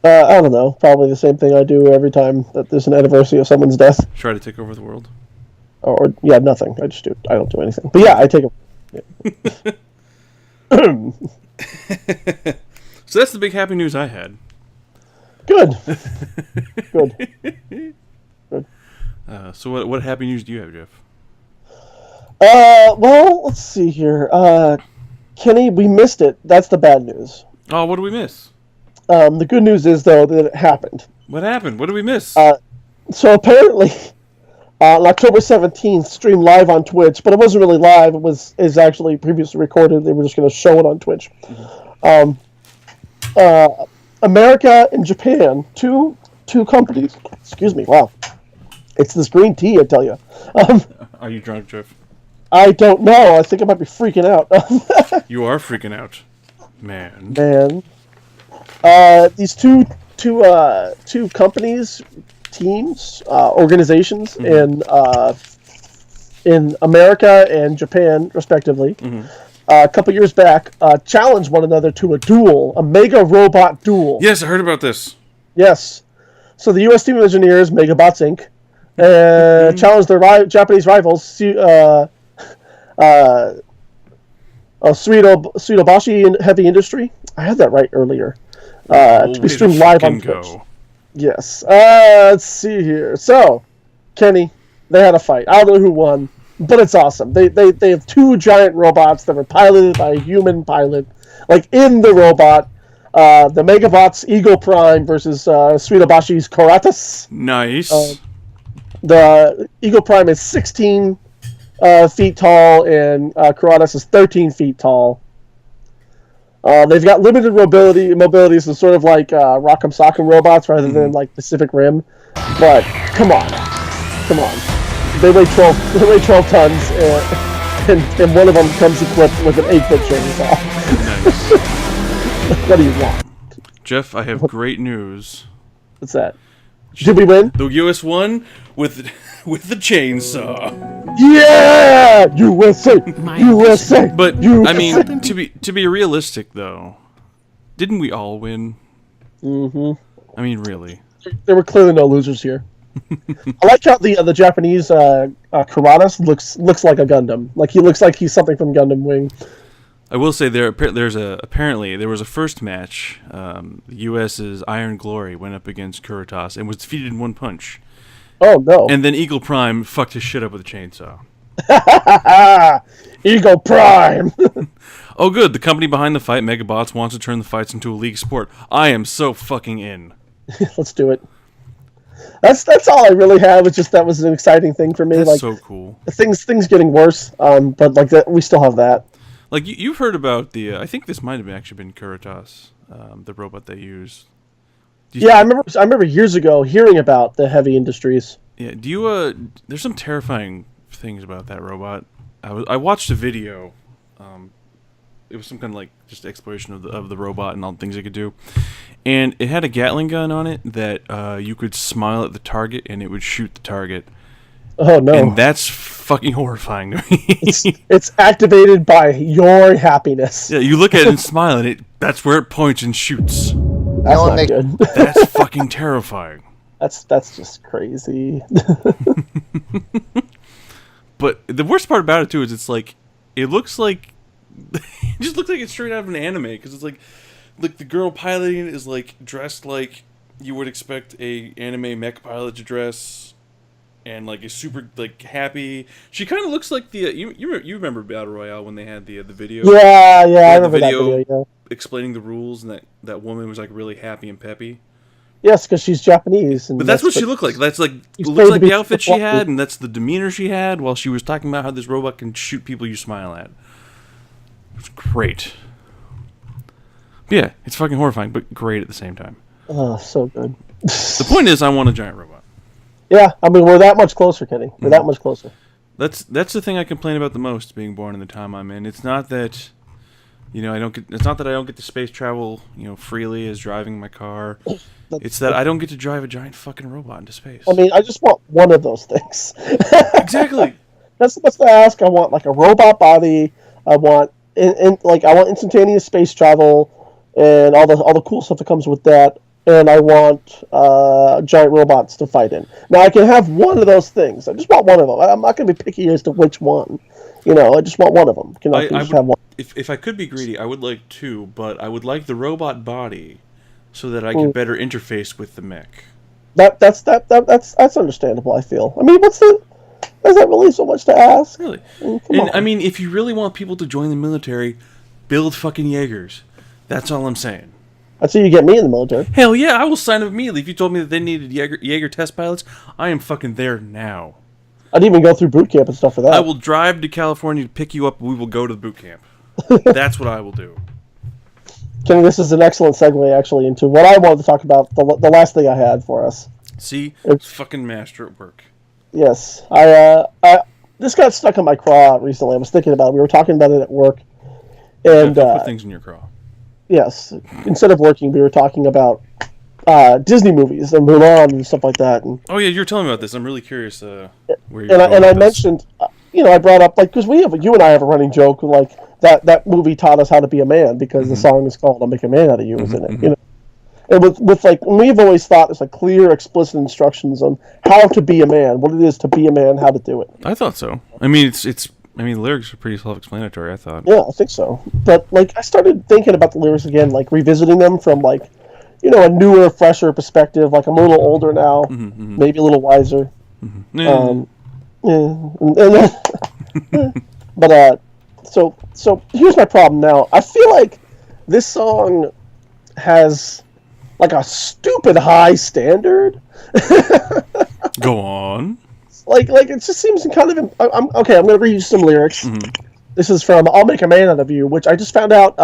I don't know. Probably the same thing I do every time that there's an anniversary of someone's death. Try to take over the world. Or nothing. I don't do anything. But yeah, I take it. Yeah. So that's the big happy news I had. Good. Good. So what happy news do you have, Jeff? Well, let's see here. Kenny, we missed it. That's the bad news. Oh, what did we miss? The good news is, though, that it happened. What happened? What did we miss? So apparently, on October 17th, streamed live on Twitch, but it wasn't really live. Is actually previously recorded. They were just going to show it on Twitch. Um, America and Japan, two companies. Excuse me. Wow, it's this green tea, I tell you. Are you drunk, Jeff? I don't know. I think I might be freaking out. You are freaking out, man. Man, these two companies, teams, organizations in America and Japan, respectively, a couple years back, challenged one another to a duel, a mega robot duel. Yes, I heard about this. Yes. So the U.S. team of engineers, Megabots Inc., challenged their Japanese rivals, Suidobashi Heavy Industry. I had that right earlier. To be streamed live on Twitch. Yes. Let's see here. So, Kenny, they had a fight. I don't know who won, but it's awesome. They have two giant robots that were piloted by a human pilot, like in the robot. The Megabots Eagle Prime versus Suidobashi's Karatas. Nice. The Eagle Prime is 16 feet tall, and Karatas is 13 feet tall. They've got limited mobility, so sort of like Rock'em Sock'em robots rather than like Pacific Rim. But come on, they weigh 12 tons, and one of them comes equipped with an 8-foot chainsaw. Nice. What do you want, Jeff? I have great news. What's that? Did we win? The U.S. won with the chainsaw. Yeah, USA, USA. But USA. I mean, to be realistic though, didn't we all win? Mm-hmm. I mean, really. There were clearly no losers here. I like how the Japanese Karatas looks like a Gundam. Like he looks like he's something from Gundam Wing. I will say apparently there was a first match. The U.S.'s Iron Glory went up against Kuratas and was defeated in one punch. Oh no! And then Eagle Prime fucked his shit up with a chainsaw. Eagle Prime. Oh, good. The company behind the fight, Megabots, wants to turn the fights into a league sport. I am so fucking in. Let's do it. That's all I really have. It's just that was an exciting thing for me. That's like so cool. Things getting worse. But like that, we still have that. Like you've heard about the? I think this might have actually been Kuratas, the robot they use. Yeah, I remember years ago hearing about the Heavy Industries. Yeah. Do you? There's some terrifying things about that robot. I watched a video. It was some kind of like just exploration of the robot and all the things it could do, and it had a Gatling gun on it that you could smile at the target and it would shoot the target. Oh no! And that's fucking horrifying to me. It's activated by your happiness. Yeah, you look at it and smile, and that's where it points and shoots. That's not good. That's fucking terrifying. That's just crazy. But the worst part about it too is it looks like it just looks like it's straight out of an anime because it's like the girl piloting it is like dressed like you would expect a anime mech pilot to dress. And like is super like happy. She kind of looks like the you remember Battle Royale when they had the video. Yeah, I remember that video. Yeah. Explaining the rules, and that woman was like really happy and peppy. Yes, because she's Japanese. And but that's what she looked like. That's like looks like the outfit she had, and that's the demeanor she had while she was talking about how this robot can shoot people you smile at. It's great. But yeah, it's fucking horrifying, but great at the same time. Oh, so good. The point is, I want a giant robot. Yeah, I mean, we're that much closer, Kenny. We're that much closer. That's the thing I complain about the most, being born in the time I'm in. It's not that, it's not that I don't get to space travel, freely as driving my car. It's that I don't get to drive a giant fucking robot into space. I mean, I just want one of those things. Exactly. That's the ask. I want like a robot body. I want I want instantaneous space travel and all the cool stuff that comes with that. And I want giant robots to fight in. Now, I can have one of those things. I just want one of them. I'm not going to be picky as to which one. I just want one of them. I just have one. If I could be greedy, I would like two, but I would like the robot body so that I could better interface with the mech. That's understandable, I feel. I mean, is that really so much to ask? Really? I mean, if you really want people to join the military, build fucking Jaegers. That's all I'm saying. That's how you get me in the military. Hell yeah, I will sign up immediately. If you told me that they needed Jaeger test pilots, I am fucking there now. I'd even go through boot camp and stuff for that. I will drive to California to pick you up. We will go to the boot camp. That's what I will do. Kenny, this is an excellent segue, actually, into what I wanted to talk about, the last thing I had for us. See? It's fucking master at work. Yes. This got stuck in my craw recently. I was thinking about it. We were talking about it at work. And put things in your craw. Yes. Instead of working, we were talking about Disney movies and Mulan and stuff like that. And, oh, yeah, you were telling me about this. I'm really curious where you're going with I this. mentioned, I brought up, because you and I have a running joke, like, that movie taught us how to be a man, because the song is called I'll Make a Man Out of You, isn't it? You know? And with like, we've always thought there's like clear, explicit instructions on how to be a man, what it is to be a man, how to do it. I thought so. I mean, the lyrics are pretty self-explanatory, I thought. Yeah, I think so. But, like, I started thinking about the lyrics again, like, revisiting them from, like, a newer, fresher perspective. Like, I'm a little older now, maybe a little wiser. But, so here's my problem now. I feel like this song has, like, a stupid high standard. Go on. Like it just seems kind of. I'm going to read you some lyrics. This is from "I'll Make a Man Out of You," which I just found out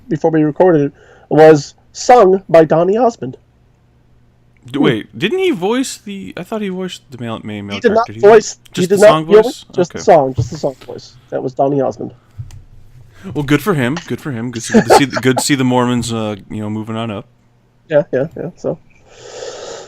before we recorded it was sung by Donny Osmond. Wait, didn't he voice the? I thought he voiced the main male He did not character. voice. Just the song voice. Just the song. Just the song voice. That was Donny Osmond. Well, good for him. Good for him. Good to see the Mormons, moving on up. Yeah.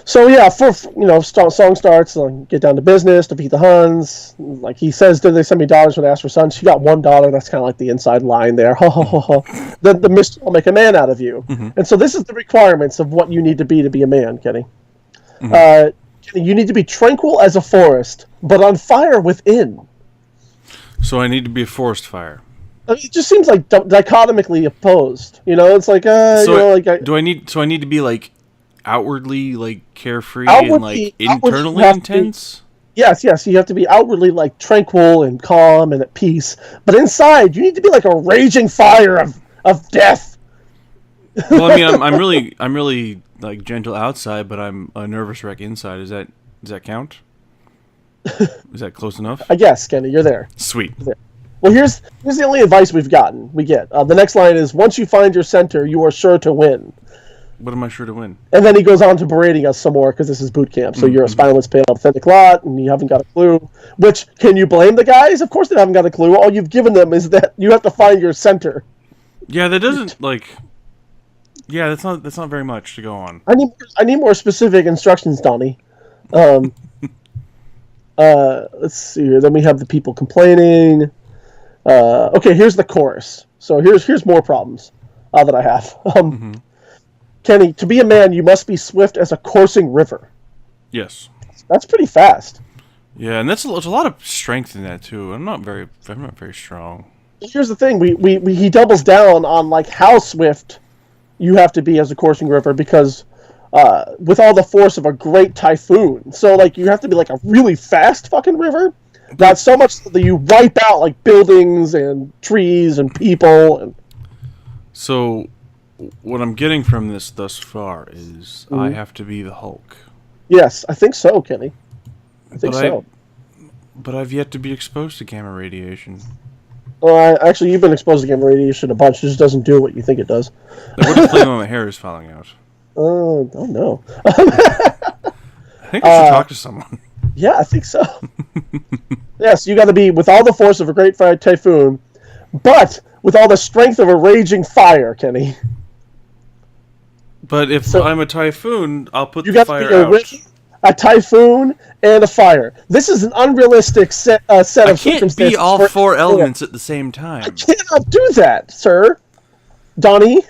So yeah, song starts, like, get down to business, defeat the Huns. Like he says, did they send me daughters when they asked for sons? She got $1. That's kind of like the inside line there. The Mr. I'll make a man out of you. And so this is the requirements of what you need to be a man, Kenny. Kenny, you need to be tranquil as a forest, but on fire within. So I need to be a forest fire. I mean, it just seems like dichotomically opposed. It's like do I need to be like outwardly like carefree and like internally intense? Yes, you have to be outwardly like tranquil and calm and at peace, but inside you need to be like a raging fire of death. Well, I mean, I'm really like gentle outside, but I'm a nervous wreck inside. Does that count? Is that close enough? I guess, Kenny, you're there. Sweet. You're there. Well, here's the only advice we get. The next line is, once you find your center, you are sure to win. What am I sure to win? And then he goes on to berating us some more, because this is boot camp, so you're a spineless, pale, authentic lot, and you haven't got a clue. Which, can you blame the guys? Of course they haven't got a clue. All you've given them is that you have to find your center. Yeah, that doesn't, like... Yeah, that's not very much to go on. I need more specific instructions, Donnie. Let's see here. Then we have the people complaining. Okay, here's the chorus. So here's more problems that I have. Kenny, to be a man, you must be swift as a coursing river. Yes. That's pretty fast. Yeah, and there's a lot of strength in that too. I'm not very strong. Here's the thing: he doubles down on like how swift you have to be as a coursing river, because with all the force of a great typhoon. So like you have to be like a really fast fucking river. Not so much that you wipe out like buildings and trees and people. And so, what I'm getting from this thus far is I have to be the Hulk. Yes, I think so, Kenny. I think so. But I've yet to be exposed to gamma radiation. Actually, you've been exposed to gamma radiation a bunch. It just doesn't do what you think it does. What is playing when my hair is falling out? Oh, no. I think I should talk to someone. Yeah, I think so. Yes, you got to be with all the force of a great typhoon, but with all the strength of a raging fire, Kenny. But if I'm a typhoon, I'll put the fire out. A typhoon and a fire. This is an unrealistic set of circumstances. I can't be all four elements at the same time. I cannot do that, sir. Donnie?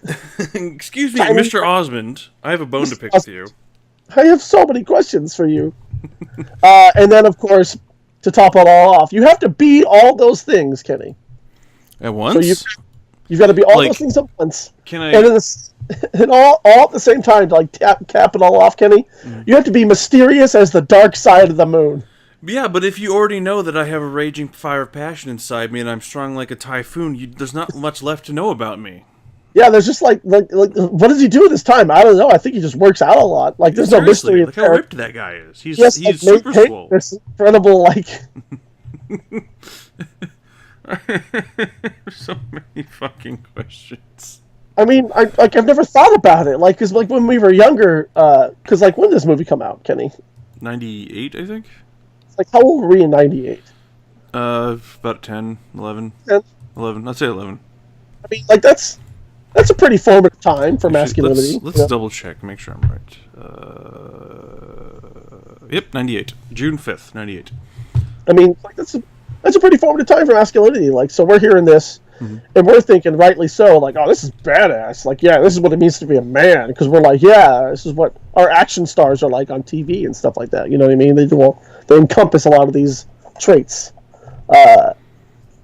Excuse me, Mr. Osmond. I have a bone to pick with you. I have so many questions for you. And then, of course, to top it all off, you have to be all those things, Kenny. At once? So you've got to be all those things at once. Can I... And all at the same time, to like cap it all off, Kenny, you have to be mysterious as the dark side of the moon. Yeah, but if you already know that I have a raging fire of passion inside me and I'm strong like a typhoon, there's not much left to know about me. Yeah, there's just like what does he do this time? I don't know. I think he just works out a lot. Like there's no Seriously, mystery. look how ripped that guy is. He's Yes, he's like, super swole. this incredible like. There's so many fucking questions. I mean, I've never thought about it. Like, cause like when we were younger, cause like when did this movie come out, Kenny? 98, I think. It's like how old were we in '98? About 10, 11. 10? 11. I'd say 11. I mean, like that's a pretty formative time for masculinity. Let's double check, make sure I'm right. Yep, 98. June 5th, 98. I mean, like that's a pretty formative time for masculinity. Like, so we're hearing this, and we're thinking, rightly so, like, oh, this is badass. Like, yeah, this is what it means to be a man. Because we're like, yeah, this is what our action stars are like on TV and stuff like that. You know what I mean? They encompass a lot of these traits.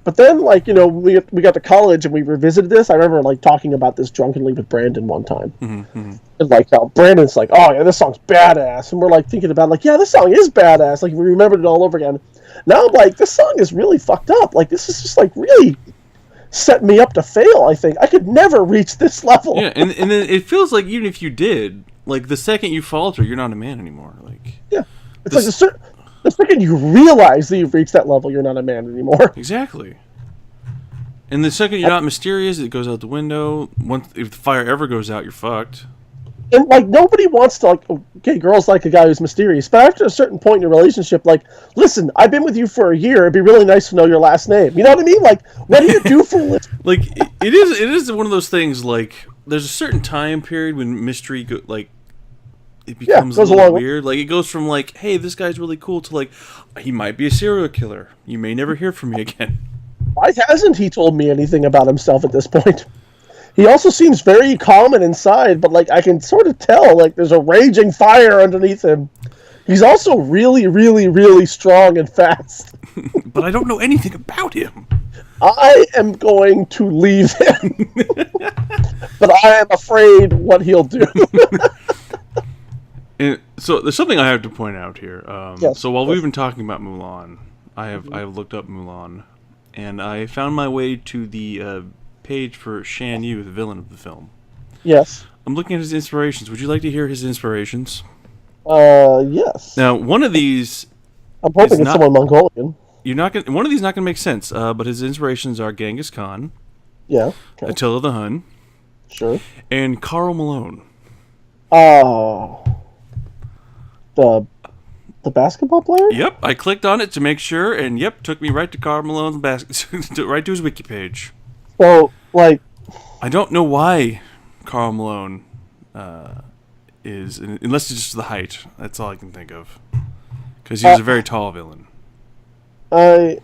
But then, like, you know, we got to college and we revisited this. I remember, like, talking about this drunkenly with Brandon one time. And, like, Brandon's like, oh, yeah, this song's badass. And we're, like, thinking about, like, yeah, this song is badass. Like, we remembered it all over again. Now I'm like, this song is really fucked up. Like, this is just, like, really set me up to fail, I think. I could never reach this level. Yeah, and then it feels like even if you did, like, the second you falter, you're not a man anymore. Like, yeah. It's like the second you realize that you've reached that level, you're not a man anymore. Exactly. And the second you're not mysterious, it goes out the window. Once if the fire ever goes out, you're fucked. And, like, nobody wants to, like, okay, girls like a guy who's mysterious, but after a certain point in a relationship, like, listen, I've been with you for a year, it'd be really nice to know your last name. You know what I mean? Like, what do you do for a living? Like, it is one of those things, like, there's a certain time period when mystery, it becomes a little weird. Like, it goes from, like, hey, this guy's really cool, to, like, he might be a serial killer. You may never hear from me again. Why hasn't he told me anything about himself at this point? He also seems very calm and inside, but, like, I can sort of tell, like, there's a raging fire underneath him. He's also really, really, really strong and fast. But I don't know anything about him. I am going to leave him. But I am afraid what he'll do. And so there's something I have to point out here. Yes, so while we've been talking about Mulan, I have looked up Mulan, and I found my way to the page for Shan Yu, the villain of the film. Yes. I'm looking at his inspirations. Would you like to hear his inspirations? Yes. Now, one of these, I'm hoping it's someone Mongolian. one of these is not gonna make sense. But his inspirations are Genghis Khan, Yeah. Okay. Attila the Hun, Sure. and Karl Malone. Oh. The basketball player? Yep, I clicked on it to make sure, and yep, took me right to Karl Malone's right to his wiki page. So, like, I don't know why Karl Malone is, unless it's just the height. That's all I can think of. Because he was a very tall villain. I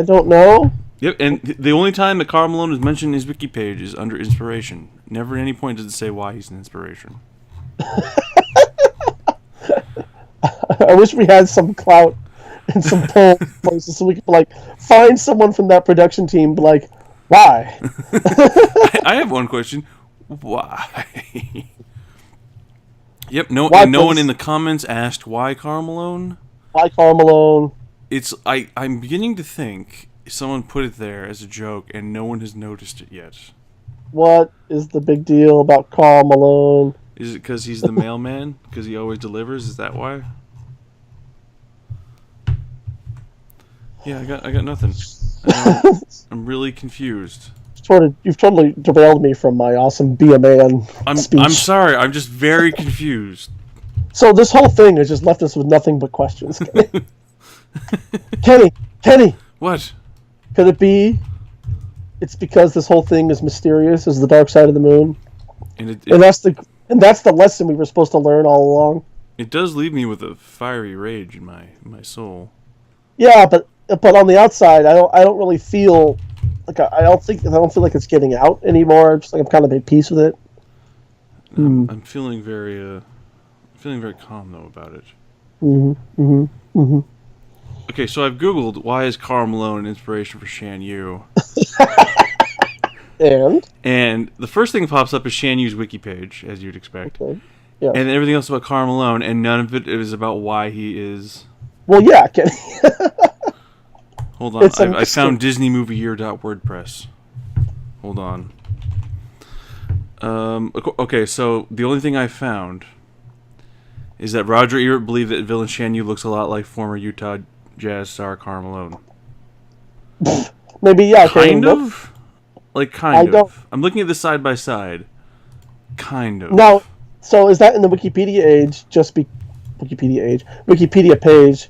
don't know. Yep, and the only time that Karl Malone is mentioned in his wiki page is under inspiration. Never at any point does it say why he's an inspiration. I wish we had some clout and some pull places so we could, like, find someone from that production team, but, like, why? I have one question. Why? Yep, no one in the comments asked why Karl Malone. Why Karl Malone? I'm beginning to think someone put it there as a joke and no one has noticed it yet. What is the big deal about Karl Malone? Is it because he's the mailman? Because he always delivers? Is that why? Yeah, I got nothing. I'm really confused. You've totally derailed me from my awesome Be a Man speech. I'm sorry. I'm just very confused. So this whole thing has just left us with nothing but questions. Kenny. What? Could it be? It's because this whole thing is mysterious, is the dark side of the moon, and that's the lesson we were supposed to learn all along. It does leave me with a fiery rage in my soul. Yeah, but on the outside, I don't really feel like I don't feel like it's getting out anymore. Just like I'm kind of at peace with it. I'm feeling very calm though about it. Okay, so I've googled why is Karl Malone an inspiration for Shan Yu. And the first thing that pops up is Shan Yu's wiki page, as you'd expect. Okay. Yeah. And everything else about Karl Malone, and none of it is about why he is. Well, yeah, Kenny. Hold on, I found DisneyMovieYear.wordpress. Hold on. Okay, so the only thing I found is that Roger Ebert believed that villain Shan Yu looks a lot like former Utah Jazz star Karl Malone. Maybe, yeah. Kind of? Like, kind I of. don't- I'm looking at this side by side. Kind of. Now, so is that in the Wikipedia page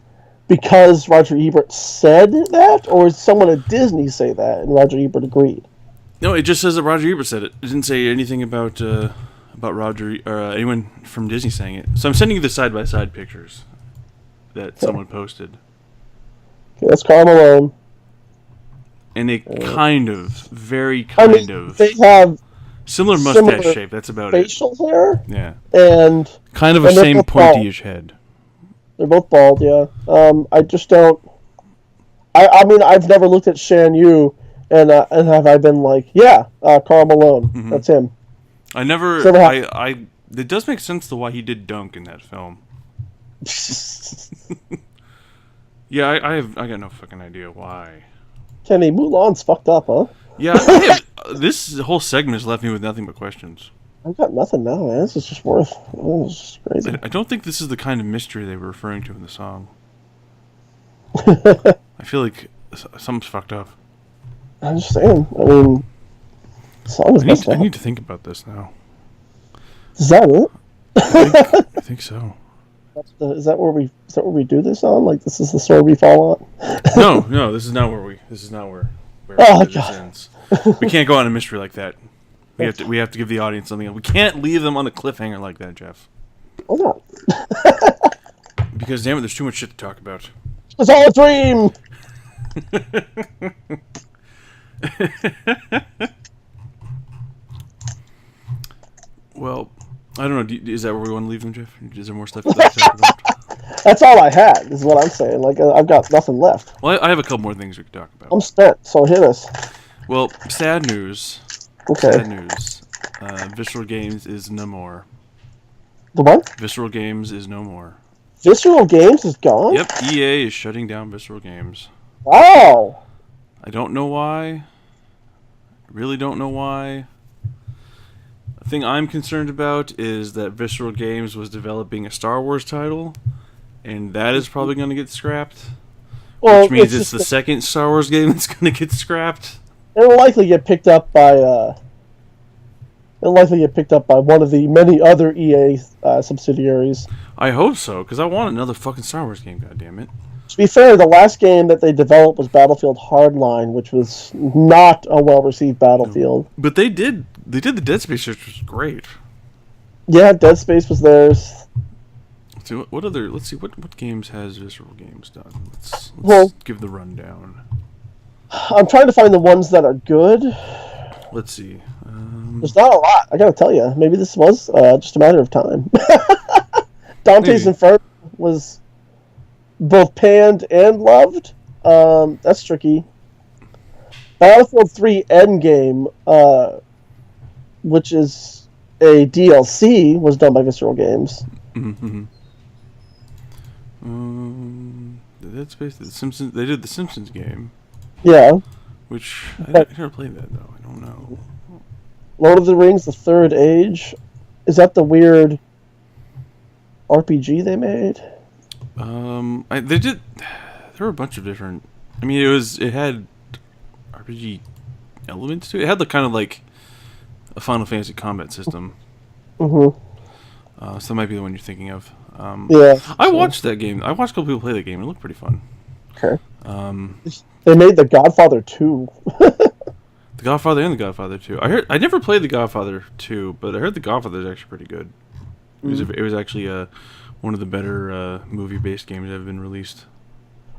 because Roger Ebert said that, or is someone at Disney say that and Roger Ebert agreed? No, it just says that Roger Ebert said it. It didn't say anything about Roger or anyone from Disney saying it. So I'm sending you the side by side pictures that someone posted, Okay, that's Karl Malone. and they kind of, very I kind mean, of they have similar mustache similar shape. That's about it. facial hair Yeah, and kind of a and they're same both bald. pointy-ish head. They're both bald, yeah. I just don't. I mean, I've never looked at Shan Yu and have I been like, yeah, Karl Malone, Mm-hmm. that's him. I never. So It does make sense to why he did dunk in that film. Yeah, I got no fucking idea why. Kenny, Mulan's fucked up, huh? Yeah, this whole segment has left me with nothing but questions. I've got nothing now, man. This is just this is just crazy. I don't think this is the kind of mystery they were referring to in the song. I feel like something's fucked up. I'm just saying. I mean, the song is messed I up. need to think about this now. Is that it? I think so. Is that where we do this on? Like, this is the story we fall on? No, this is not where Oh, this God. ends. We can't go on a mystery like that. We have to give the audience something. We can't leave them on a cliffhanger like that, Jeff. Hold on. Because damn it, there's too much shit to talk about. It's all a dream! Well, I don't know. Is that where we want to leave them, Jeff? Is there more stuff you'd like to talk about? That's all I had, is what I'm saying. Like, I've got nothing left. Well, I have a couple more things we could talk about. I'm spent, so hit us. Well, sad news. Okay. Sad news. Visceral Games is no more. The what? Visceral Games is no more. Visceral Games is gone? Yep, EA is shutting down Visceral Games. Wow! I don't know why. I really don't know why. The thing I'm concerned about is that Visceral Games was developing a Star Wars title, and that is probably going to get scrapped. Well, Which means it's just the second Star Wars game that's going to get scrapped. It'll likely get picked up by one of the many other EA subsidiaries. I hope so, because I want another fucking Star Wars game, goddammit. To be fair, the last game that they developed was Battlefield Hardline, which was not a well-received Battlefield. But they did the Dead Space, which was great. Yeah, Dead Space was theirs. So let's see what games has Visceral Games done. Let's Well- give the rundown. I'm trying to find the ones that are good. Let's see. There's not a lot, I gotta tell you. Maybe this was just a matter of time. Dante's Maybe. Inferno was both panned and loved. That's tricky. Battlefield 3 Endgame, which is a DLC, was done by Visceral Games. Mm-hmm. The Dead Space, the Simpsons. They did the Simpsons game, Yeah. which I never played that though. I don't know. Lord of the Rings: The Third Age. Is that the weird RPG they made? They did. There were a bunch of different. I mean, it had RPG elements to it. It had the kind of like a Final Fantasy combat system. Mm-hmm. So that might be the one you're thinking of. Yeah. I watched that game. I watched a couple people play that game. It looked pretty fun. Okay. Um, They made The Godfather 2. The Godfather and The Godfather 2. I never played The Godfather 2, but I heard The Godfather is actually pretty good. It was actually one of the better movie-based games that have been released.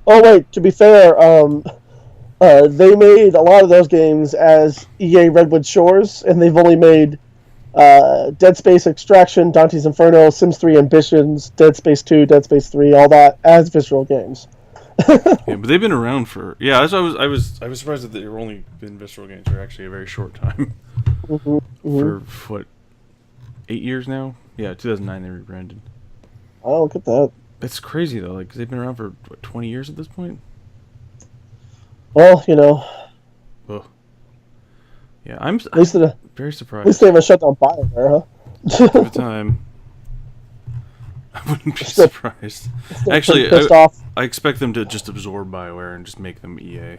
Oh wait, to be fair, they made a lot of those games as EA Redwood Shores, and they've only made Dead Space Extraction, Dante's Inferno, Sims 3 Ambitions, Dead Space 2, Dead Space 3, all that as Visceral Games. Yeah, but they've been around for I was surprised that they were only been Visceral Games for actually a very short time. For what, 8 years now? Yeah, 2009 they rebranded. Oh, look at that. That's crazy though. Like, 'cause they've been around for what, 20 years at this point. Well, you know, Ugh. Yeah, I'm At least, very at surprised. least they haven't shut down BioWare, huh? At the time, I wouldn't be Still- surprised. Still Actually, pretty pissed off. I expect them to just absorb BioWare and just make them EA.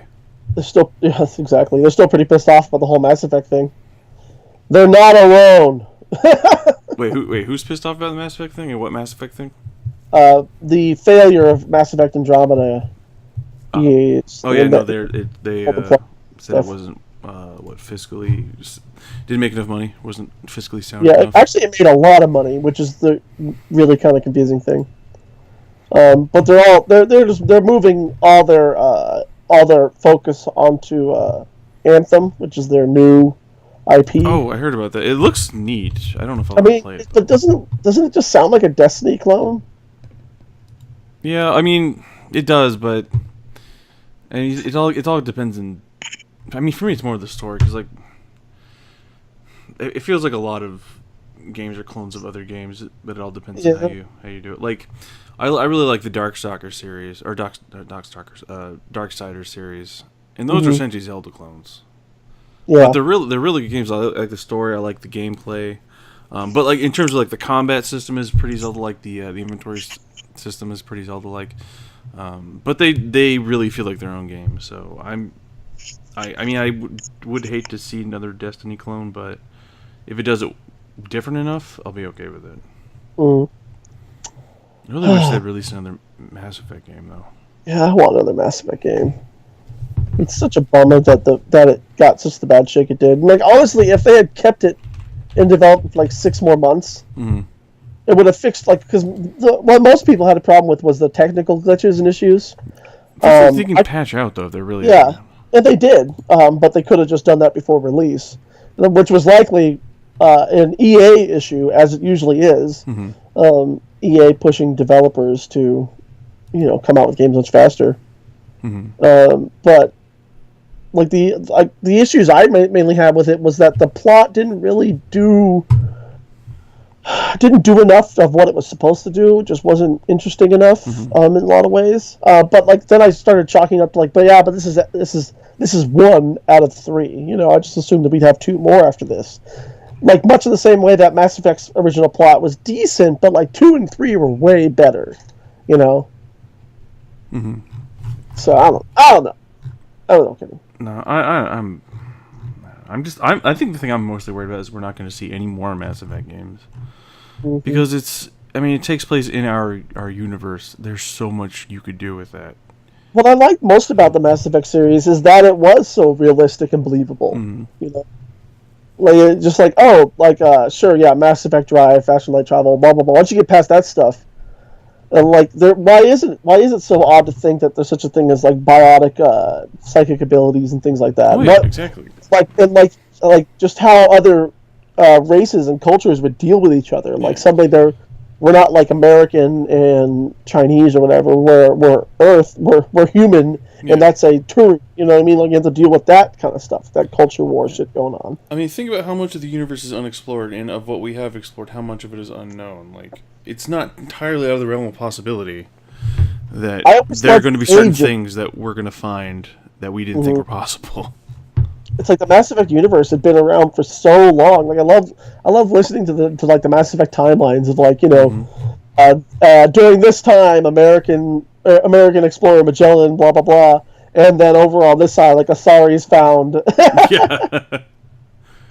They're still, yes, exactly. They're still pretty pissed off about the whole Mass Effect thing. They're not alone. Who's pissed off about the Mass Effect thing? And what Mass Effect thing? The failure of Mass Effect Andromeda. EA Oh yeah, no, they all the plot said it stuff. wasn't fiscally didn't make enough money. Wasn't fiscally sound Yeah, enough. actually, it made a lot of money, which is the really kind of confusing thing. But they're moving all their focus onto Anthem, which is their new IP. Oh, I heard about that. It looks neat. I don't know if I'll I mean, play it. but doesn't it just sound like a Destiny clone? Yeah, I mean, it does, but it all depends on. I mean, for me, it's more the story because like it feels like a lot of games are clones of other games, but it all depends on how you do it. Like, I really like the Darkstalker series or Darksiders series, and those are essentially Zelda clones. Yeah, But they're really good games. I like the story. I like the gameplay. But like in terms of like the combat system is pretty Zelda like. The inventory system is pretty Zelda like. But they really feel like their own game. So I mean I would hate to see another Destiny clone, but if it does it different enough, I'll be okay with it. Mm. I really wish they'd release another Mass Effect game though. yeah, I want another Mass Effect game. It's such a bummer that it got such the bad shake it did. Like honestly, if they had kept it in development for like 6 more months, it would have fixed because what most people had a problem with was the technical glitches and issues. They can patch out though if they're really And they did, but they could have just done that before release, which was likely an EA issue, as it usually is. EA pushing developers to, come out with games much faster. But like the issues I mainly had with it was that the plot didn't really do enough of what it was supposed to do. It just wasn't interesting enough in a lot of ways. But like then I started chalking up to like, but this is 1 out of 3. I just assumed that we'd have 2 more after this. Like much of the same way that Mass Effect's original plot was decent, but like 2 and 3 were way better. So I don't know. Kidding. No, I think the thing I'm mostly worried about is we're not going to see any more Mass Effect games because it takes place in our universe. There's so much you could do with that. What I like most about the Mass Effect series is that it was so realistic and believable. Like it just like sure, yeah, Mass Effect drive, faster light travel, blah blah blah. Once you get past that stuff, and like why is it so odd to think that there's such a thing as like biotic psychic abilities and things like that? Oh yeah, exactly. Like just how other races and cultures would deal with each other. Like we're not like American and Chinese or whatever. We're Earth. We're human, and that's a Turi. You know what I mean? Like you have to deal with that kind of stuff, that culture war shit going on. I mean, think about how much of the universe is unexplored, and of what we have explored, how much of it is unknown. Like it's not entirely out of the realm of possibility that there are going to be certain things that we're going to find that we didn't think were possible. It's like the Mass Effect universe had been around for so long. Like I love listening to the Mass Effect timelines of like during this time American explorer Magellan blah blah blah, and then over on this side like Asari's found. Yeah.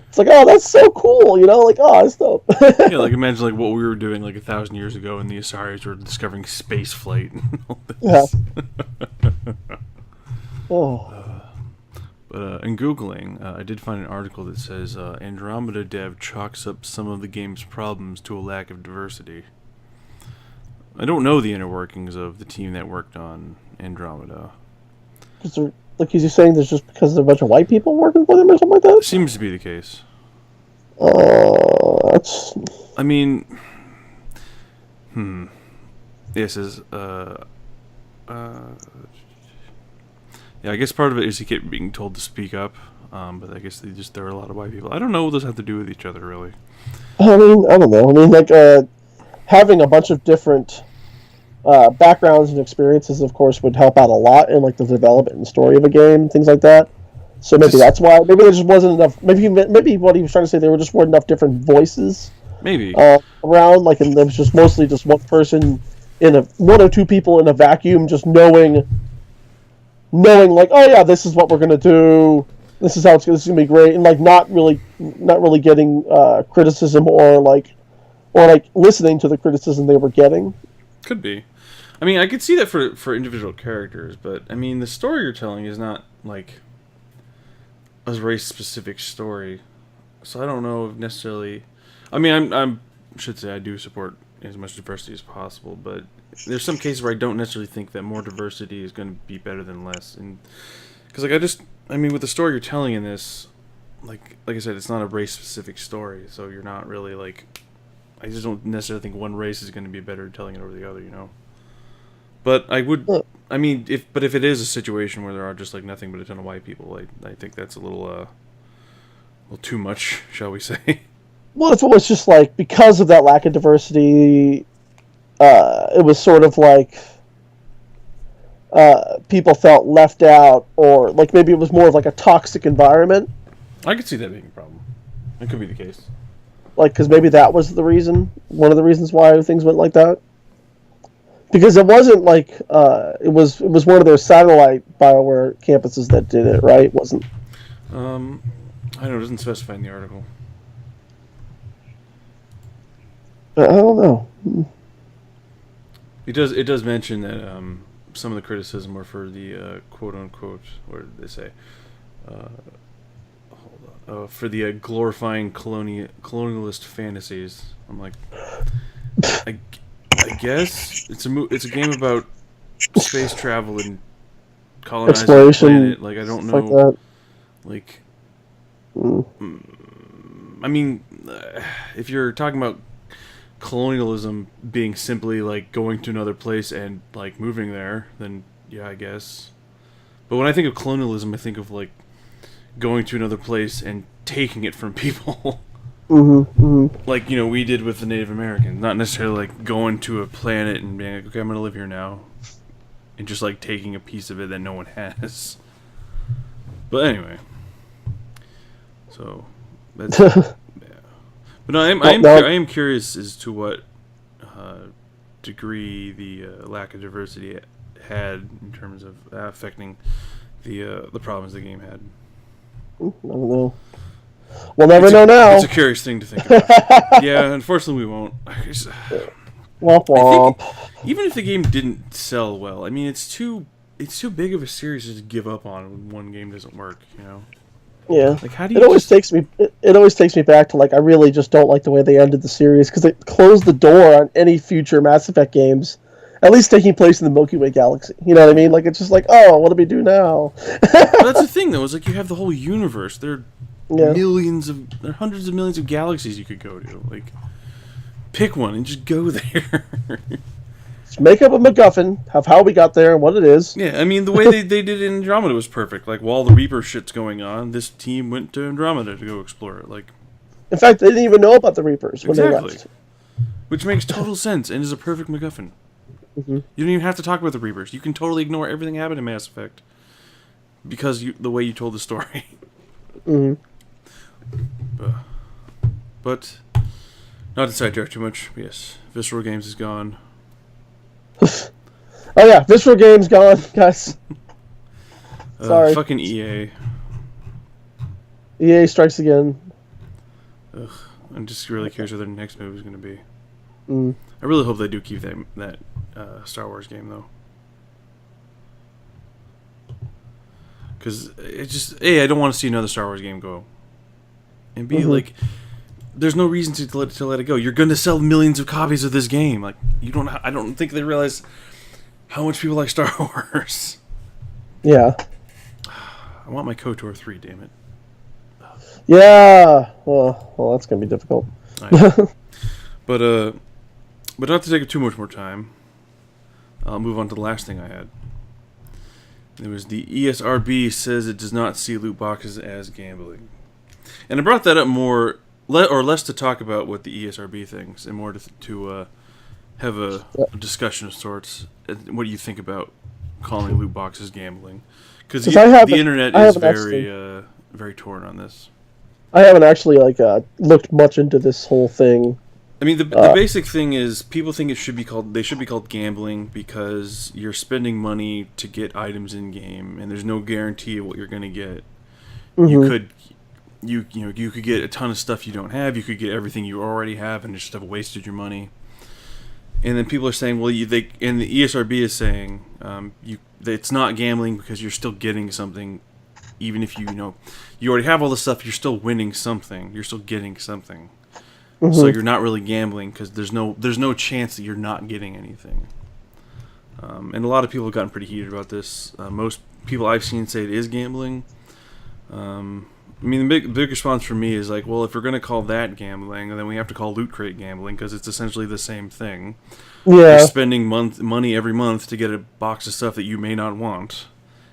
It's like, oh, that's so cool, like, oh, that's dope. Yeah, like imagine like what we were doing like 1,000 years ago, and the Asaris were discovering space flight and all this. Yeah. Oh. But in Googling, I did find an article that says Andromeda dev chalks up some of the game's problems to a lack of diversity. I don't know the inner workings of the team that worked on Andromeda. Is he saying there's just because there's a bunch of white people working for them or something like that? Seems to be the case. That's... I mean... This is... Yeah, I guess part of it is he kept being told to speak up, but I guess there were a lot of white people. I don't know what those have to do with each other, really. I mean, I don't know. I mean, like, having a bunch of different backgrounds and experiences, of course, would help out a lot in, like, the development and story of a game, things like that. So maybe that's why. Maybe there just wasn't enough. Maybe what he was trying to say, there were just weren't enough different voices Maybe. around. Like, and there was just mostly just one person one or two people in a vacuum, just knowing like, oh yeah, this is what we're gonna do. This is how this is gonna be great, and like not really getting criticism or listening to the criticism they were getting. Could be. I mean, I could see that for individual characters, but I mean, the story you're telling is not like a race-specific story, so I don't know if necessarily. I mean, I should say I do support as much diversity as possible, but there's some cases where I don't necessarily think that more diversity is going to be better than less, and because I mean, with the story you're telling in this, like I said, it's not a race-specific story, so you're not really like. I just don't necessarily think one race is going to be better at telling it over the other, you know. But I would, I mean, if it is a situation where there are just like nothing but a ton of white people, I think that's a little too much, shall we say? Well, if it was just like because of that lack of diversity, it was sort of like people felt left out, or like maybe it was more of like a toxic environment. I could see that being a problem. It could be the case. Like, because maybe that was the reason, one of the reasons why things went like that. Because it wasn't like it was one of their satellite BioWare campuses that did it, right? It wasn't. I don't know. It doesn't specify in the article. I don't know. It does mention that some of the criticism were for the quote unquote, what did they say? For the glorifying colonialist fantasies. I'm like, I guess it's a game about space travel and colonizing exploration, the planet. Like, I don't know. Like, I mean, if you're talking about colonialism being simply like going to another place and like moving there, then yeah, I guess. But when I think of colonialism, I think of like going to another place and taking it from people. Like, you know, we did with the Native Americans. Not necessarily like going to a planet and being like, okay, I'm going to live here now. And just like taking a piece of it that no one has. But anyway. So, that's... yeah. But no, I am curious as to what degree the lack of diversity had in terms of affecting the problems the game had. I don't know. We'll never know now. It's a curious thing to think about. Yeah, unfortunately we won't. Womp womp. Even if the game didn't sell well, I mean, it's too big of a series to give up on when one game doesn't work, you know? Yeah. Like, how do you it always takes me back to, like, I really just don't like the way they ended the series, because it closed the door on any future Mass Effect games, at least taking place in the Milky Way galaxy. You know what I mean? Like, it's just like, oh, what do we do now? Well, that's the thing, though, is like you have the whole universe. There are there are hundreds of millions of galaxies you could go to. Like, pick one and just go there. Just make up a MacGuffin of how we got there and what it is. Yeah, I mean, the way they did it in Andromeda was perfect. Like, while the Reaper shit's going on, this team went to Andromeda to go explore it. Like, in fact, they didn't even know about the Reapers when they left. Which makes total sense and is a perfect MacGuffin. You don't even have to talk about the Reapers. You can totally ignore everything happened in Mass Effect because the way you told the story. But not to sidetrack too much. Yes, Visceral Games is gone. Oh yeah, Visceral Games gone, guys. Sorry. Fucking EA. EA strikes again. Ugh, I'm just really curious what their next move is going to be. Mm. I really hope they do keep that Star Wars game, though. Because it just... A, I don't want to see another Star Wars game go. And B, like... There's no reason to let it go. You're going to sell millions of copies of this game. Like, I don't think they realize how much people like Star Wars. Yeah. I want my KOTOR 3, damn it. Yeah. Well, that's going to be difficult. But not to take up too much more time, I'll move on to the last thing I had. It was the ESRB says it does not see loot boxes as gambling. And I brought that up more... less to talk about what the ESRB thinks, and more to have a discussion of sorts. What do you think about calling loot boxes gambling? because 'Cause the internet I is haven't actually- very torn on this. I haven't actually looked much into this whole thing. I mean, the basic thing is people think they should be called gambling because you're spending money to get items in game, and there's no guarantee of what you're going to get. Mm-hmm. You could get a ton of stuff you don't have. You could get everything you already have, and just have wasted your money. And then people are saying, well, and the ESRB is saying, that it's not gambling because you're still getting something, even if you already have all the stuff. You're still winning something. You're still getting something. Mm-hmm. So you're not really gambling because there's no chance that you're not getting anything. And a lot of people have gotten pretty heated about this. Most people I've seen say it is gambling. I mean, the big response from me is like, well, if we're going to call that gambling, then we have to call Loot Crate gambling because it's essentially the same thing. Yeah. You're spending money every month to get a box of stuff that you may not want.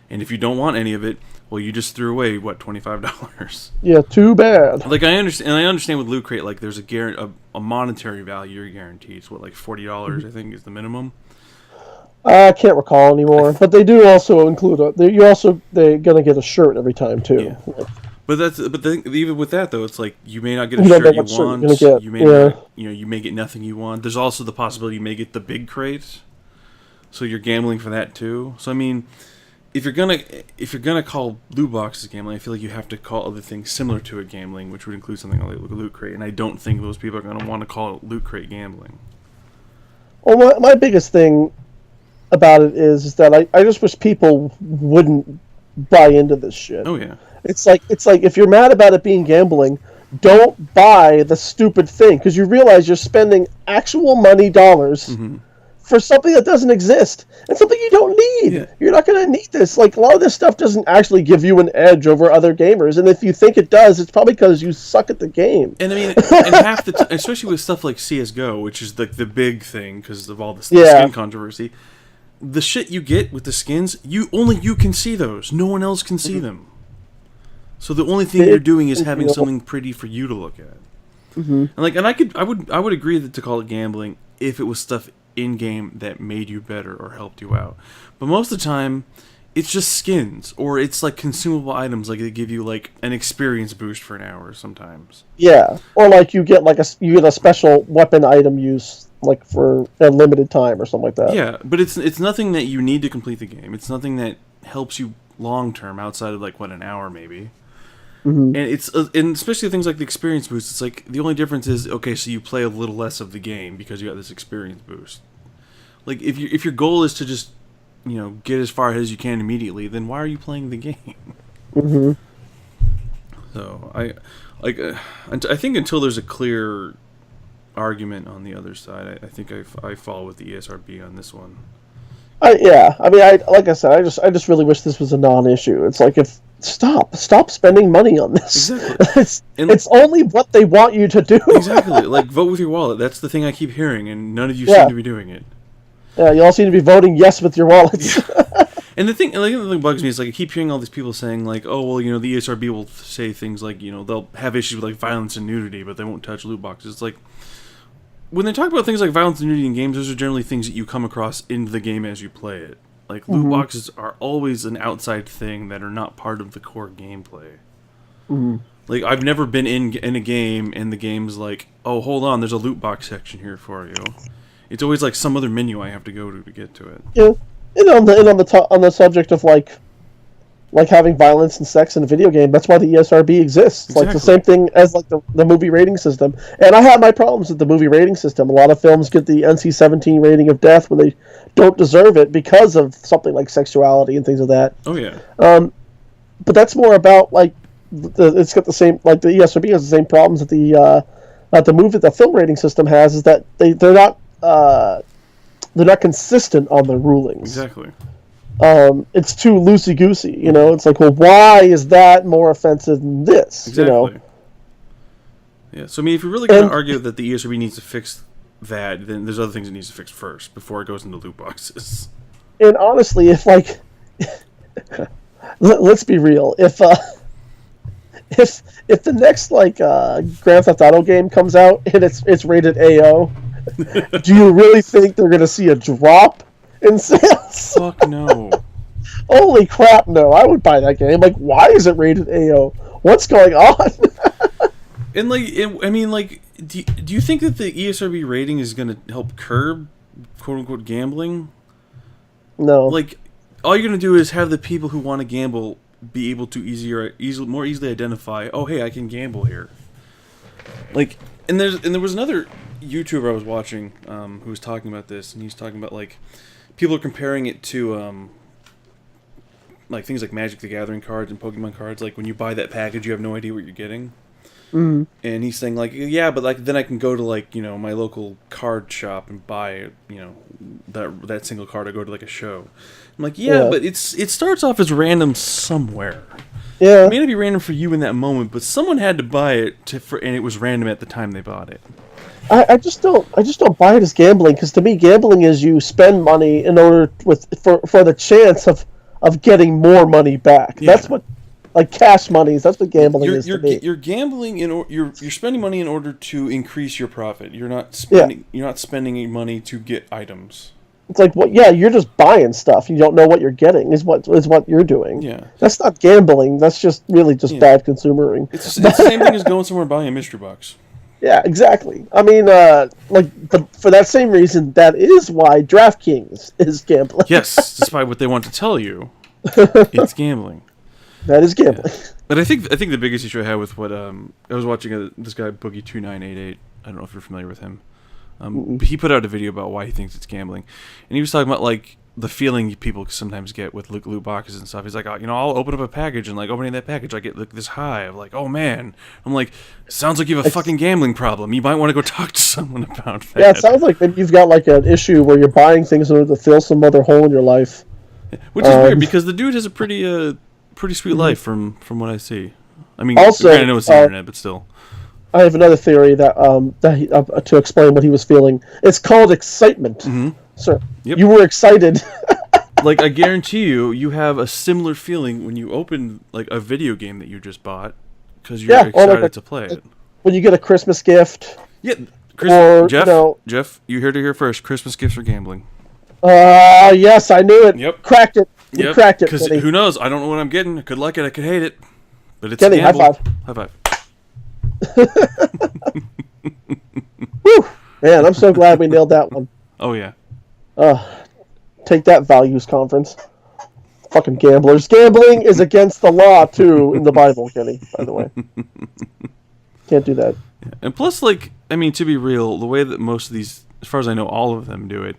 And if you don't want any of it, well, you just threw away, $25. Yeah, too bad. Like, I understand with Loot Crate, like, there's a monetary value you're guaranteed. It's what, like $40, I think, is the minimum. I can't recall anymore, but they do also include they're gonna get a shirt every time too. Yeah. But even with that though, it's like you may not get a shirt you want. You may not, you may get nothing you want. There's also the possibility you may get the big crate, so you're gambling for that too. So I mean, if you're gonna call loot boxes gambling, I feel like you have to call other things similar to it gambling, which would include something like Loot Crate. And I don't think those people are gonna want to call it Loot Crate gambling. Well, my biggest thing about it is that I just wish people wouldn't buy into this shit. Oh yeah. It's like if you're mad about it being gambling, don't buy the stupid thing because you realize you're spending actual money dollars for something that doesn't exist and something you don't need. Yeah. You're not going to need this. Like a lot of this stuff doesn't actually give you an edge over other gamers, and if you think it does, it's probably because you suck at the game. And I mean, and half the especially with stuff like CS:GO, which is like the big thing because of all the skin controversy. The shit you get with the skins, you can see those. No one else can see them. So the only thing you're doing is having something pretty for you to look at. And I would agree that to call it gambling if it was stuff in game that made you better or helped you out. But most of the time, it's just skins or it's like consumable items, like they give you like an experience boost for an hour sometimes. Yeah, or like you get a special weapon item use like for a limited time or something like that. Yeah, but it's nothing that you need to complete the game. It's nothing that helps you long term outside of like an hour maybe. And and especially things like the experience boost. It's like the only difference is okay, so you play a little less of the game because you got this experience boost. Like if your goal is to just get as far ahead as you can immediately, then why are you playing the game? So I think until there's a clear argument on the other side, I think I follow with the ESRB on this one. Like I said, I just really wish this was a non-issue. It's like stop spending money on this. Exactly. It's only what they want you to do. Exactly. Like vote with your wallet. That's the thing I keep hearing, and none of you seem to be doing it. Yeah, you all seem to be voting yes with your wallets. Yeah. And the thing that bugs me is like I keep hearing all these people saying like, oh well, the ESRB will say things like they'll have issues with like violence and nudity, but they won't touch loot boxes. It's like when they talk about things like violence and nudity in games, those are generally things that you come across in the game as you play it. Like, loot boxes are always an outside thing that are not part of the core gameplay. Like, I've never been in a game and the game's like, oh, hold on, there's a loot box section here for you. It's always like some other menu I have to go to get to it. Yeah, and on the subject of like having violence and sex in a video game, that's why the ESRB exists. Exactly. Like the same thing as like the movie rating system. And I have my problems with the movie rating system. A lot of films get the NC-17 rating of death when they don't deserve it because of something like sexuality and things of that. Oh yeah. But that's more about like it's got the same, like the ESRB has the same problems that the film rating system has, is that they're not consistent on their rulings. Exactly. It's too loosey-goosey, It's like, well, why is that more offensive than this, Exactly. Yeah, so I mean, if you're really going to argue that the ESRB needs to fix that, then there's other things it needs to fix first before it goes into loot boxes. And honestly, if like, let's be real, if the next like Grand Theft Auto game comes out and it's rated AO, do you really think they're going to see a drop in sales? Fuck no. Holy crap! No, I would buy that game. Like, why is it rated AO? What's going on? And I mean, like, do you think that the ESRB rating is going to help curb "quote unquote" gambling? No. Like, all you're going to do is have the people who want to gamble be able to more easily identify. Oh, hey, I can gamble here. Like, and there was another YouTuber I was watching who was talking about this, and he's talking about like people are comparing it to like things like Magic the Gathering cards and Pokemon cards. Like when you buy that package, you have no idea what you're getting. Mm. And he's saying like, yeah, but like then I can go to like my local card shop and buy that single card or go to like a show. I'm like, yeah, but it starts off as random somewhere. Yeah. It may not be random for you in that moment, but someone had to buy it and it was random at the time they bought it. I just don't buy it as gambling, because to me gambling is you spend money in order for the chance of getting more money back. Yeah. That's what, like, cash monies. That's what gambling is to me. You're gambling you're spending money in order to increase your profit. You're not spending any money to get items. It's like, well, yeah, you're just buying stuff. You don't know what you're getting. Is what you're doing. Yeah, that's not gambling. That's just really just bad consumering. It's the same thing as going somewhere and buying a mystery box. Yeah, exactly. I mean, for that same reason, that is why DraftKings is gambling. Yes, despite what they want to tell you, it's gambling. That is gambling. Yeah. But I think the biggest issue I had with what I was watching this guy Boogie2988. I don't know if you're familiar with him. But he put out a video about why he thinks it's gambling, and he was talking about like the feeling people sometimes get with loot boxes and stuff. He's like, I'll open up a package, and like opening that package, I get like this high of like, oh man. I'm like, sounds like you have a fucking gambling problem. You might want to go talk to someone about that. Yeah, it sounds like maybe you've got like an issue where you're buying things in order to fill some other hole in your life. Which is weird because the dude has a pretty sweet life from what I see. I mean, also, I know it's the internet, but still. I have another theory that to explain what he was feeling. It's called excitement. Mm-hmm. Sir, yep. You were excited. Like, I guarantee you have a similar feeling when you open like a video game that you just bought because you're excited to play it. When you get a Christmas gift. Yeah, Jeff, you heard it here first. Christmas gifts are gambling. Yes, I knew it. Yep. Cracked it. You cracked it. Because who knows? I don't know what I'm getting. I could like it. I could hate it. But it's Kenny, a gamble. high five. High five. Whew. Man, I'm so glad we nailed that one. Oh yeah. Take that, values conference. Fucking gamblers. Gambling is against the law too in the Bible, Kenny. By the way, can't do that. Yeah. And plus, like, I mean, to be real, the way that most of these, as far as I know, all of them do it,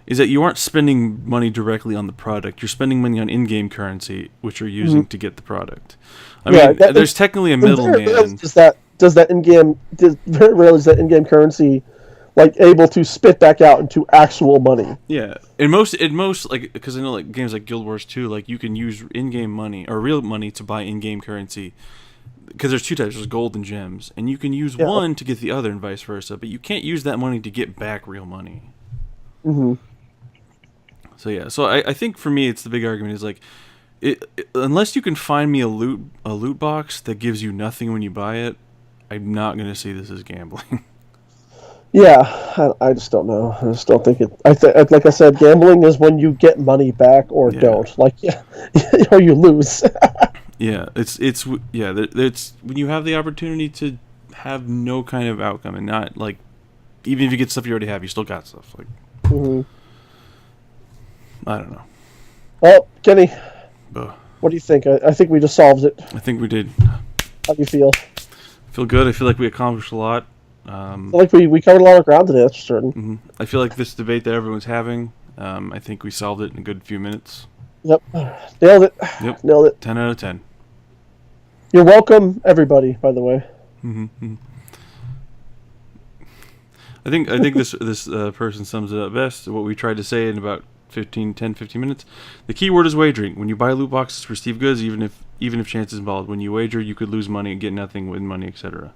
is that you aren't spending money directly on the product. You're spending money on in-game currency, which you're using to get the product. I mean, there's technically a middleman. Very rarely is that in-game currency like able to spit back out into actual money. Yeah, in most like, because I know like games like Guild Wars 2, like you can use in-game money or real money to buy in-game currency. Because there's two types, there's gold and gems, and you can use one to get the other, and vice versa. But you can't use that money to get back real money. Mm-hmm. So yeah, so I think for me, it's the big argument is like, unless you can find me a loot box that gives you nothing when you buy it, I'm not going to see this as gambling. Yeah, I just don't know. I just don't think it. Like I said, gambling is when you get money back or don't. Like, or you lose. Yeah, it's when you have the opportunity to have no kind of outcome and not like, even if you get stuff you already have, you still got stuff. Like, I don't know. Well, Kenny, what do you think? I think we just solved it. I think we did. How do you feel? I feel good. I feel like we accomplished a lot. I feel like we covered a lot of ground today, that's for certain. Mm-hmm. I feel like this debate that everyone's having, I think we solved it in a good few minutes. Yep. Nailed it. Yep. Nailed it. 10 out of 10. You're welcome, everybody, by the way. Mm-hmm. I think this person sums it up best. What we tried to say in about 10, 15 minutes. The key word is wagering. When you buy loot boxes to receive goods, even if chance is involved, when you wager, you could lose money and get nothing, win money, etc.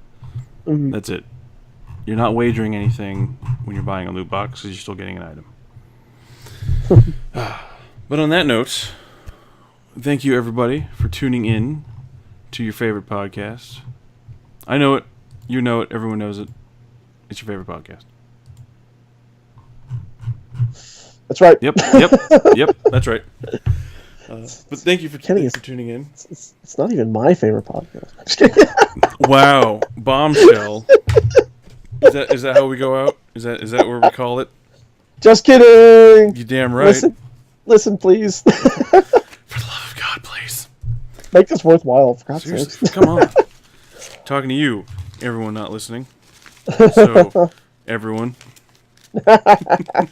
Mm-hmm. That's it. You're not wagering anything when you're buying a loot box because you're still getting an item. But on that note, thank you everybody for tuning in to your favorite podcast. I know it. You know it. Everyone knows it. It's your favorite podcast. That's right. Yep. That's right. But thank you for Kenny is- tuning in. It's not even my favorite podcast. Just kidding. Wow, bombshell. Is that how we go out? Is that what we call it? Just kidding. You damn right. Listen, please. For the love of God, please. Make this worthwhile, for God's Seriously, sake. come on. Talking to you, everyone not listening. So, everyone. But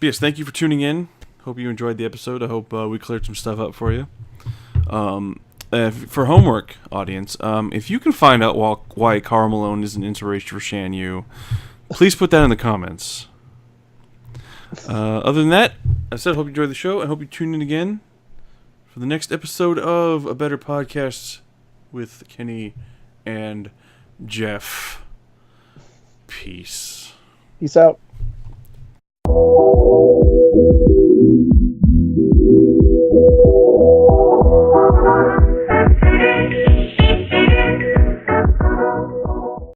yes, thank you for tuning in. Hope you enjoyed the episode. I hope we cleared some stuff up for you. For homework, audience, if you can find out why Karl Malone is an inspiration for Shan Yu, please put that in the comments. Other than that, I said I hope you enjoyed the show. I hope you tune in again for the next episode of A Better Podcast with Kenny and Jeff. Peace. Peace out.